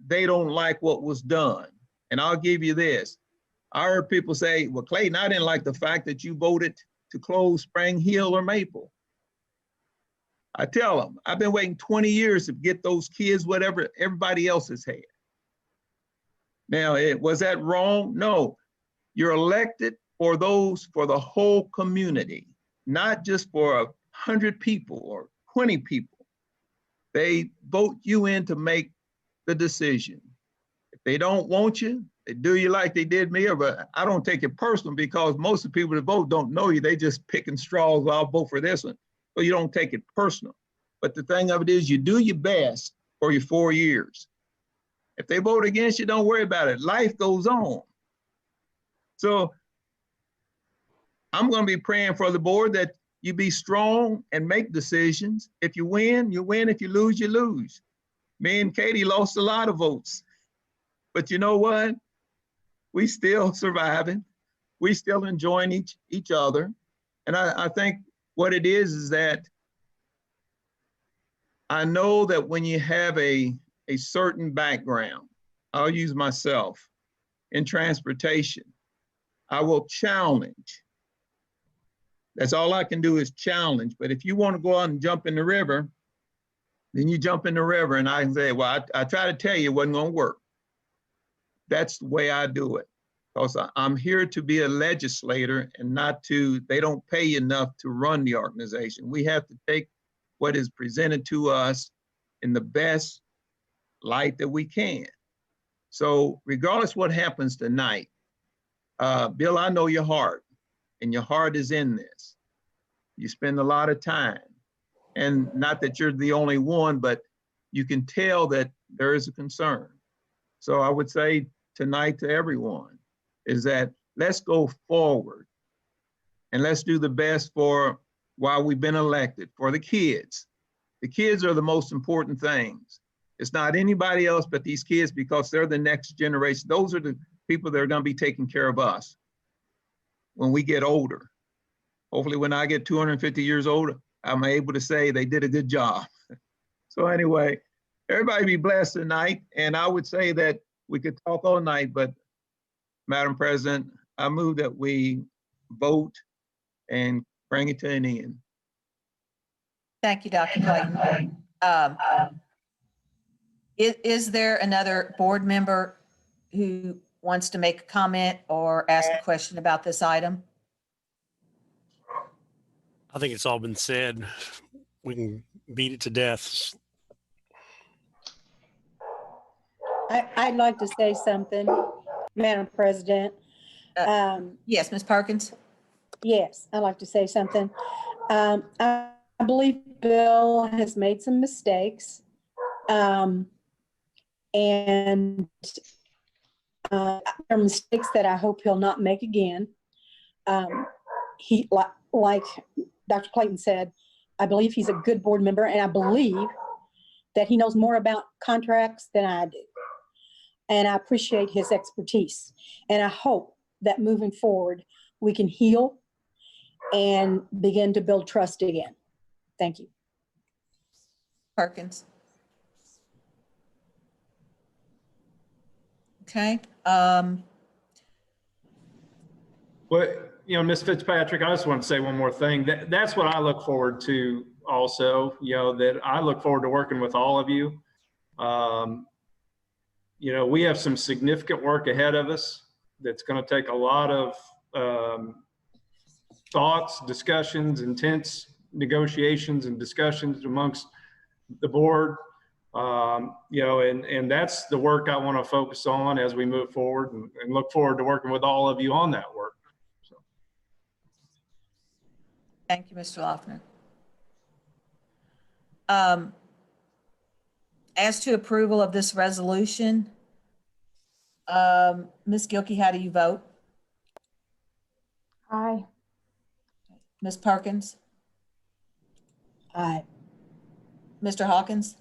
they don't like what was done, and I'll give you this, I heard people say, well, Clayton, I didn't like the fact that you voted to close Spring Hill or Maple. I tell them, I've been waiting 20 years to get those kids whatever everybody else has had. Now, was that wrong? No, you're elected for the whole community, not just for 100 people or 20 people. They vote you in to make the decision. If they don't want you, they do you like they did me, but I don't take it personal because most of the people that vote don't know you. They just picking straws. Well, I'll vote for this one. So you don't take it personal. But the thing of it is you do your best for your 4 years. If they vote against you, don't worry about it. Life goes on. So I'm going to be praying for the board that you be strong and make decisions. If you win, you win. If you lose, you lose. Me and Katie lost a lot of votes. But you know what? We still surviving. We still enjoying each other. And I think what it is that I know that when you have a certain background, I'll use myself in transportation, I will challenge. That's all I can do is challenge. But if you want to go out and jump in the river, Then you jump in the river and I say, well, I try to tell you it wasn't gonna work. That's the way I do it. Because I'm here to be a legislator and not to, they don't pay enough to run the organization. We have to take what is presented to us in the best light that we can. So regardless what happens tonight, Bill, I know your heart, and your heart is in this. You spend a lot of time, and not that you're the only one, but you can tell that there is a concern. So I would say tonight to everyone is that let's go forward and let's do the best for while we've been elected, for the kids. The kids are the most important things. It's not anybody else but these kids, because they're the next generation. Those are the people that are going to be taking care of us when we get older. Hopefully when I get 250 years older, I'm able to say they did a good job. So anyway, everybody be blessed tonight. And I would say that we could talk all night, but Madam President, I move that we vote and bring it to an end. Thank you, Dr. Clayton. Is there another board member who wants to make a comment or ask a question about this item? I think it's all been said. We can beat it to death. I'd like to say something, Madam President. Yes, Ms. Perkins. Yes, I'd like to say something. I believe Bill has made some mistakes. And are mistakes that I hope he'll not make again. He, like Dr. Clayton said, I believe he's a good board member, and I believe that he knows more about contracts than I do. And I appreciate his expertise. And I hope that moving forward, we can heal and begin to build trust again. Thank you. Perkins. Okay. Well, you know, Ms. Fitzpatrick, I just want to say one more thing. That's what I look forward to also, you know, that I look forward to working with all of you. You know, we have some significant work ahead of us that's going to take a lot of thoughts, discussions, intense negotiations and discussions amongst the board. You know, and that's the work I want to focus on as we move forward, and look forward to working with all of you on that work. So. Thank you, Mr. Loeffner. As to approval of this resolution, Ms. Gilkey, how do you vote? Aye. Ms. Perkins? Aye. Mr. Hawkins?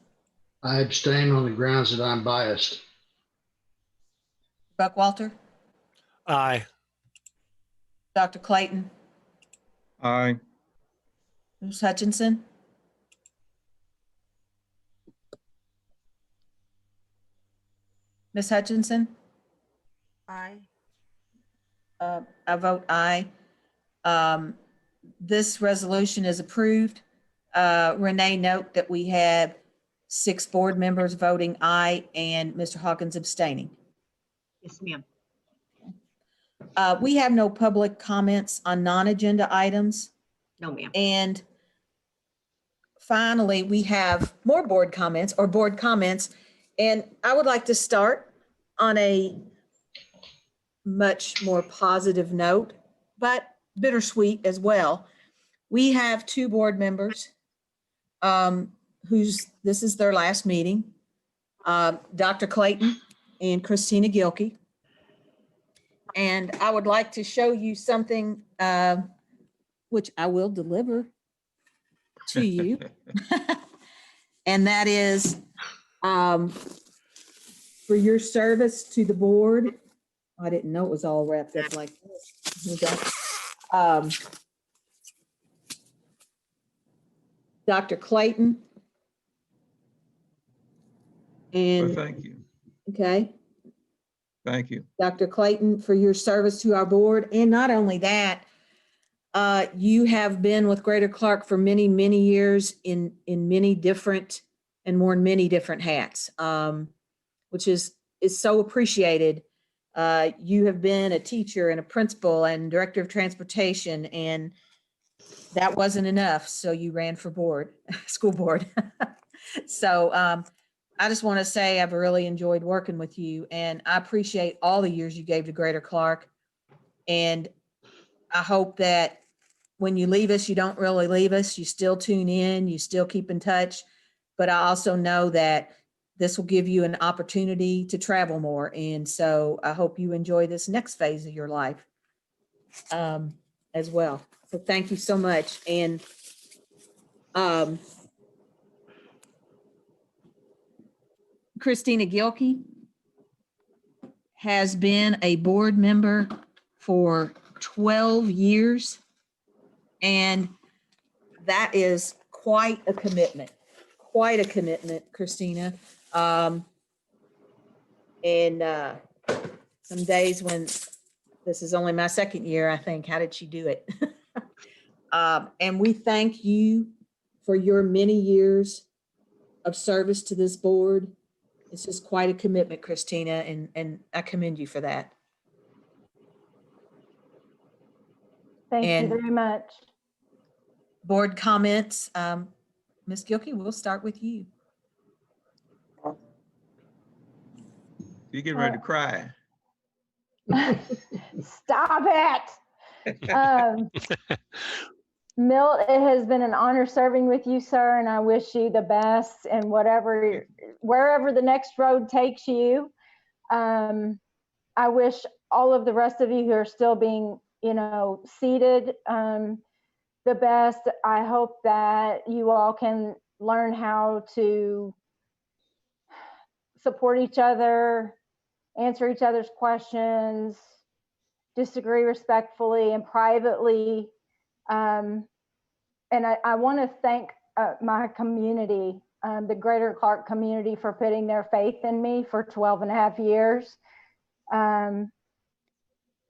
I abstain on the grounds that I'm biased. Buckwalter? Aye. Dr. Clayton? Aye. Ms. Hutchinson? Ms. Hutchinson? Aye. I vote aye. This resolution is approved. Renee, note that we have 6 board members voting aye and Mr. Hawkins abstaining. Yes, ma'am. We have no public comments on non-agenda items. No, ma'am. And finally, we have more board comments. And I would like to start on a much more positive note, but bittersweet as well. We have 2 board members this is their last meeting, Dr. Clayton and Christina Gilkey. And I would like to show you something which I will deliver to you. And that is for your service to the board. I didn't know it was all wrapped up like this. Here we go. Dr. Clayton. And Well, thank you. okay. Thank you. Dr. Clayton, for your service to our board. And not only that, you have been with Greater Clark for many, many years in many different and worn many different hats, which is so appreciated. You have been a teacher and a principal and director of transportation, and that wasn't enough. So you ran for board, school board. So I just want to say I've really enjoyed working with you, and I appreciate all the years you gave to Greater Clark. And I hope that when you leave us, you don't really leave us. You still tune in, you still keep in touch. But I also know that this will give you an opportunity to travel more. And so I hope you enjoy this next phase of your life as well. So thank you so much. And Christina Gilkey has been a board member for 12 years. And that is quite a commitment, Christina. And some days when this is only my second year, I think, how did she do it? And we thank you for your many years of service to this board. It's just quite a commitment, Christina, and I commend you for that. Thank And you very much. board comments. Ms. Gilkey, we'll start with you. You get ready to cry. Stop it. Milt, it has been an honor serving with you, sir, and I wish you the best and wherever the next road takes you. I wish all of the rest of you who are still being, seated, the best. I hope that you all can learn how to support each other, answer each other's questions, disagree respectfully and privately. And I want to thank my community, the Greater Clark community, for putting their faith in me for 12 and a half years.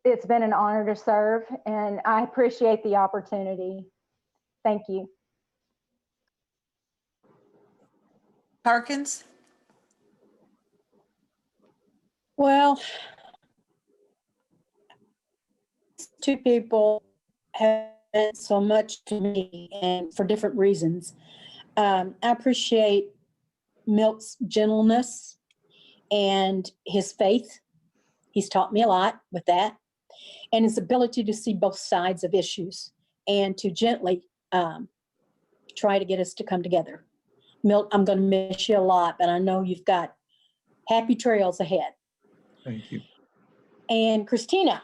It's been an honor to serve, and I appreciate the opportunity. Thank you. Harkins? Well, two people have meant so much to me, and for different reasons. I appreciate Milt's gentleness and his faith. He's taught me a lot with that, and his ability to see both sides of issues and to gently try to get us to come together. Milt, I'm going to miss you a lot, but I know you've got happy trails ahead. Thank you. And Christina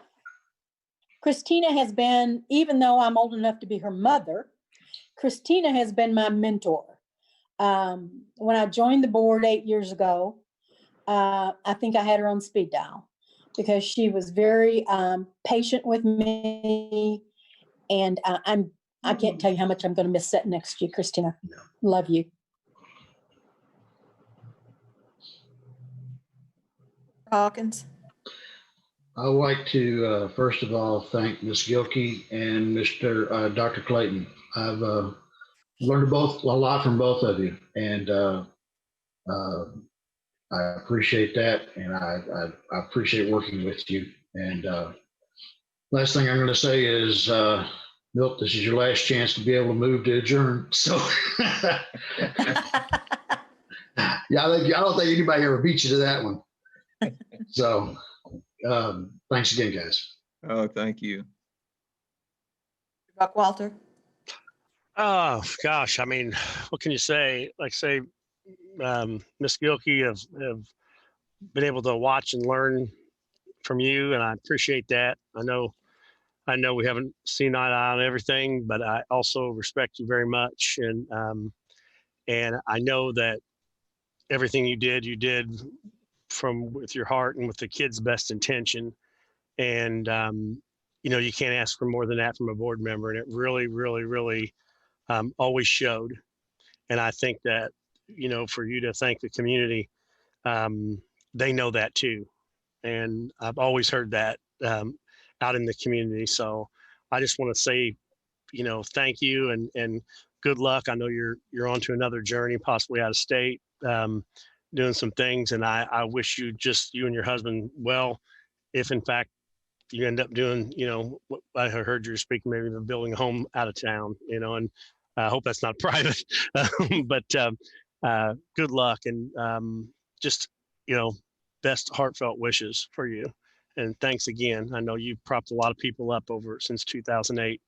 has been, even though I'm old enough to be her mother, Christina has been my mentor. When I joined the board 8 years ago, I think I had her on speed dial because she was very patient with me. And I can't tell you how much I'm going to miss sitting next to you, Christina. Love you. Hawkins? I would like to, first of all, thank Ms. Gilkey and Dr. Clayton. I've learned a lot from both of you, and I appreciate that, and I appreciate working with you. And last thing I'm going to say is, Milt, this is your last chance to be able to move to adjourn. So, yeah, I don't think anybody ever beat you to that one. So, thanks again, guys. Oh, thank you. Buckwalter? Oh, gosh. I mean, what can you say? Like, say, Ms. Gilkey have been able to watch and learn from you, and I appreciate that. I know we haven't seen eye to eye on everything, but I also respect you very much, and I know that everything you did from with your heart and with the kids' best intention, and you can't ask for more than that from a board member, and it really, really, really always showed. And I think that for you to thank the community, they know that too, and I've always heard that out in the community. So I just want to say, thank you and good luck. I know you're on to another journey, possibly out of state, doing some things. And I wish you and your husband well, if in fact you end up doing, what I heard you speaking, maybe even building a home out of town, and I hope that's not private, but good luck and just, best heartfelt wishes for you. And thanks again. I know you've propped a lot of people up since 2008.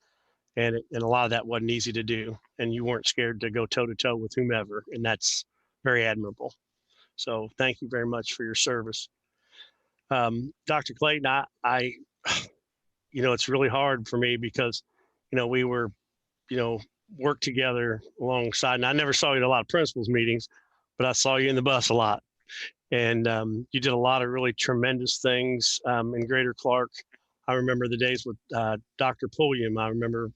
And a lot of that wasn't easy to do. And you weren't scared to go toe to toe with whomever. And that's very admirable. So thank you very much for your service. Dr. Clayton, I it's really hard for me because, we were, worked together alongside, and I never saw you at a lot of principals meetings, but I saw you in the bus a lot. And you did a lot of really tremendous things in Greater Clark. I remember the days with Dr. Pulliam. I remember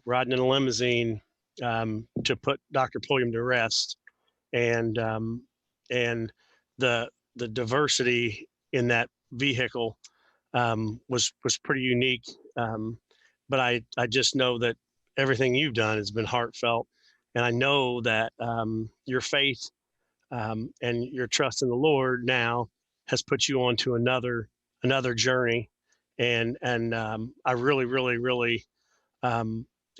riding in a limousine to put Dr. Pulliam to rest, and the diversity in that vehicle was pretty unique. But I just know that everything you've done has been heartfelt, and I know that your faith and your trust in the Lord now has put you on to another journey, and I really, really, really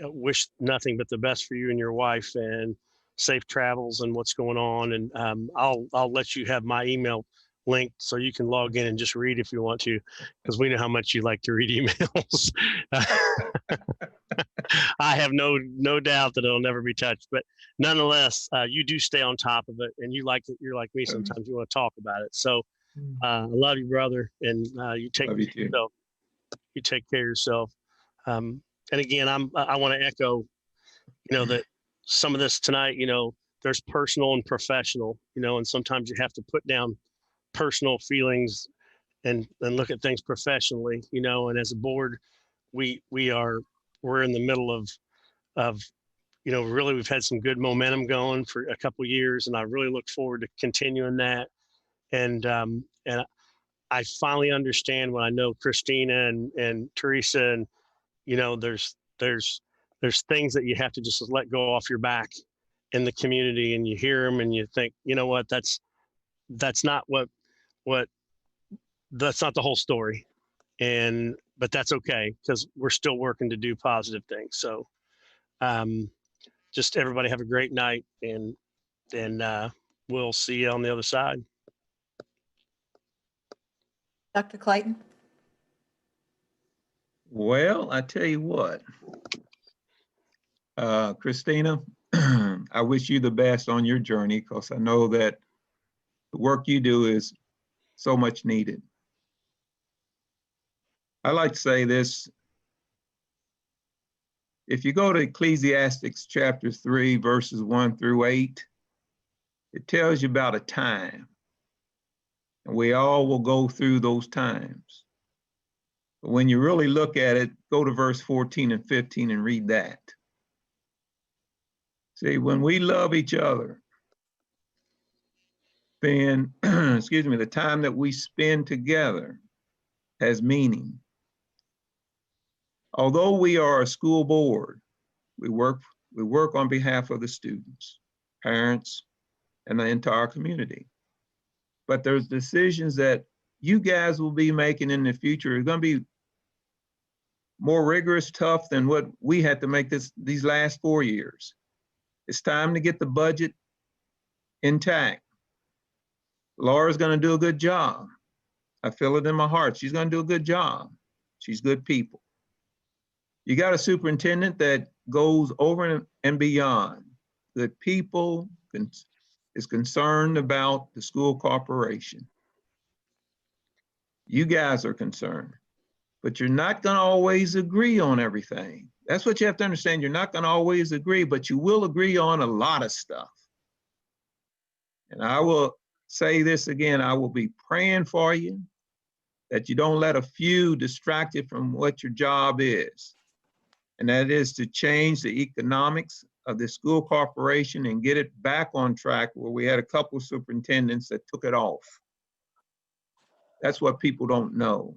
wish nothing but the best for you and your wife, and safe travels and what's going on. And I'll let you have my email link so you can log in and just read if you want to, because we know how much you like to read emails. I have no doubt that it'll never be touched, but nonetheless, you do stay on top of it, and you're like me. Sometimes you want to talk about it. So I love you, brother, and you take care of yourself. You take care of yourself. And again, I want to echo, that some of this tonight, there's personal and professional, and sometimes you have to put down personal feelings and look at things professionally, and as a board, we're in the middle of, really, we've had some good momentum going for a couple of years, and I really look forward to continuing that. And I finally understand when I know Christina and Teresa, and there's things that you have to just let go off your back in the community, and you hear them and you think, what, that's not that's not the whole story. But that's okay, because we're still working to do positive things. So just everybody have a great night, and we'll see you on the other side. Dr. Clayton? Well, I tell you what, Christina, I wish you the best on your journey, because I know that the work you do is so much needed. I like to say this. If you go to Ecclesiastes chapter 3, verses 1 through 8, it tells you about a time. And we all will go through those times. But when you really look at it, go to verse 14 and 15 and read that. See, when we love each other, then, the time that we spend together has meaning. Although we are a school board, we work on behalf of the students, parents, and the entire community. But there's decisions that you guys will be making in the future are going to be more rigorous, tough than what we had to make these last 4 years. It's time to get the budget intact. Laura's going to do a good job. I feel it in my heart. She's going to do a good job. She's good people. You got a superintendent that goes over and beyond. The people is concerned about the school corporation. You guys are concerned, but you're not going to always agree on everything. That's what you have to understand. You're not going to always agree, but you will agree on a lot of stuff. And I will say this again, I will be praying for you that you don't let a few distract you from what your job is. And that is to change the economics of the school corporation and get it back on track, where we had a couple of superintendents that took it off. That's what people don't know.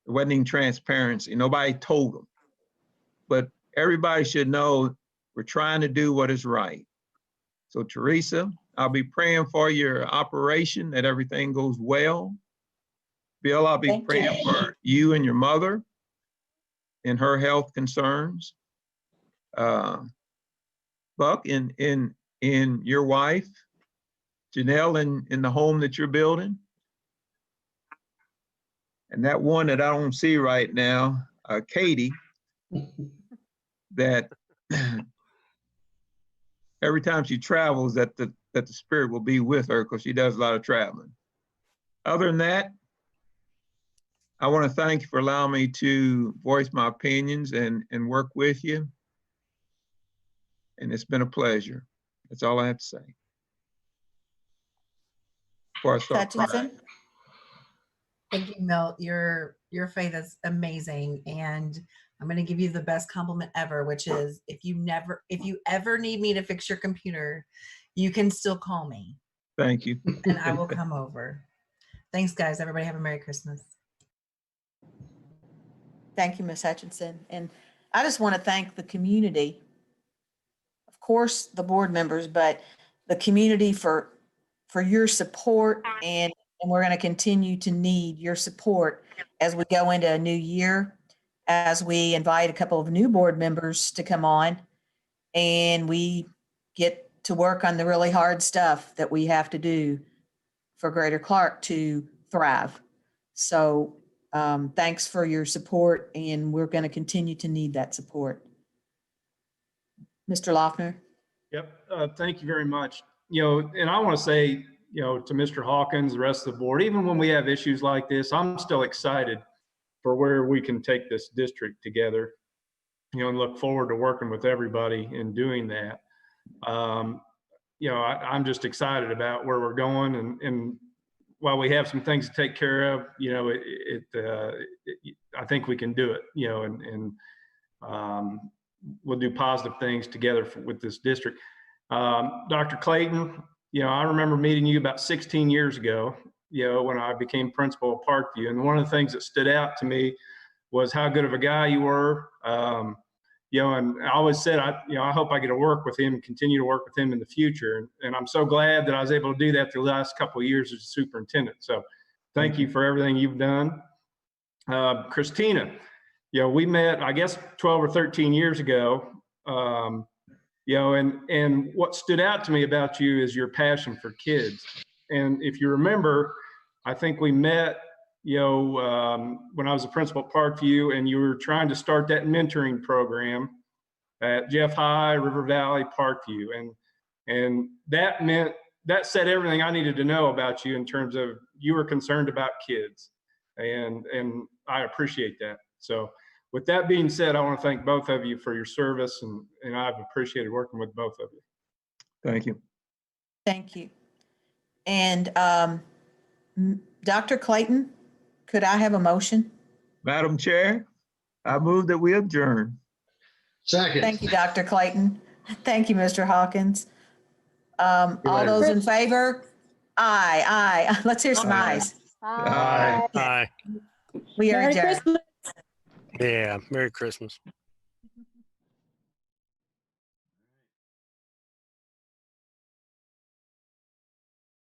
There wasn't even transparency. Nobody told them. But everybody should know We're trying to do what is right. So Teresa, I'll be praying for your operation, that everything goes well. Bill, I'll be Thank you. praying for you and your mother and her health concerns. Buck, in your wife, Janelle, in the home that you're building. And that one that I don't see right now, Katie, that every time she travels, that the Spirit will be with her, because she does a lot of traveling. Other than that, I want to thank you for allowing me to voice my opinions and work with you. And it's been a pleasure. That's all I have to say. Before I start crying. Hutchinson? Thank you, Milt. Your faith is amazing, and I'm going to give you the best compliment ever, which is if you ever need me to fix your computer, you can still call me. Thank you. And I will come over. Thanks, guys. Everybody have a Merry Christmas. Thank you, Ms. Hutchinson. And I just want to thank the community, of course, the board members, but the community for your support, and we're going to continue to need your support as we go into a new year, as we invite a couple of new board members to come on and we get to work on the really hard stuff that we have to do for Greater Clark to thrive. So thanks for your support, and we're going to continue to need that support. Mr. Lochner? Yep. Thank you very much. And I want to say, to Mr. Hawkins, the rest of the board, even when we have issues like this, I'm still excited for where we can take this district together, and look forward to working with everybody in doing that. I'm just excited about where we're going, and while we have some things to take care of, I think we can do it, and we'll do positive things together with this district. Dr. Clayton, I remember meeting you about 16 years ago, when I became principal of Parkview. And one of the things that stood out to me was how good of a guy you were. And I always said, I hope I get to work with him, continue to work with him in the future. And I'm so glad that I was able to do that the last couple of years as superintendent. So thank you for everything you've done. Christina, we met, I guess, 12 or 13 years ago. And what stood out to me about you is your passion for kids. And if you remember, I think we met, when I was a principal at Parkview, and you were trying to start that mentoring program at Jeff High, River Valley, Parkview. And that said everything I needed to know about you in terms of you were concerned about kids. And I appreciate that. So with that being said, I want to thank both of you for your service, and I've appreciated working with both of you. Thank you. Thank you. And Dr. Clayton, could I have a motion? Madam Chair, I move that we adjourn. Second. Thank you, Dr. Clayton. Thank you, Mr. Hawkins. All those in favor? Aye, aye. Let's hear some ayes. Aye. Hi. We are Merry adjourned. Christmas. Yeah. Merry Christmas.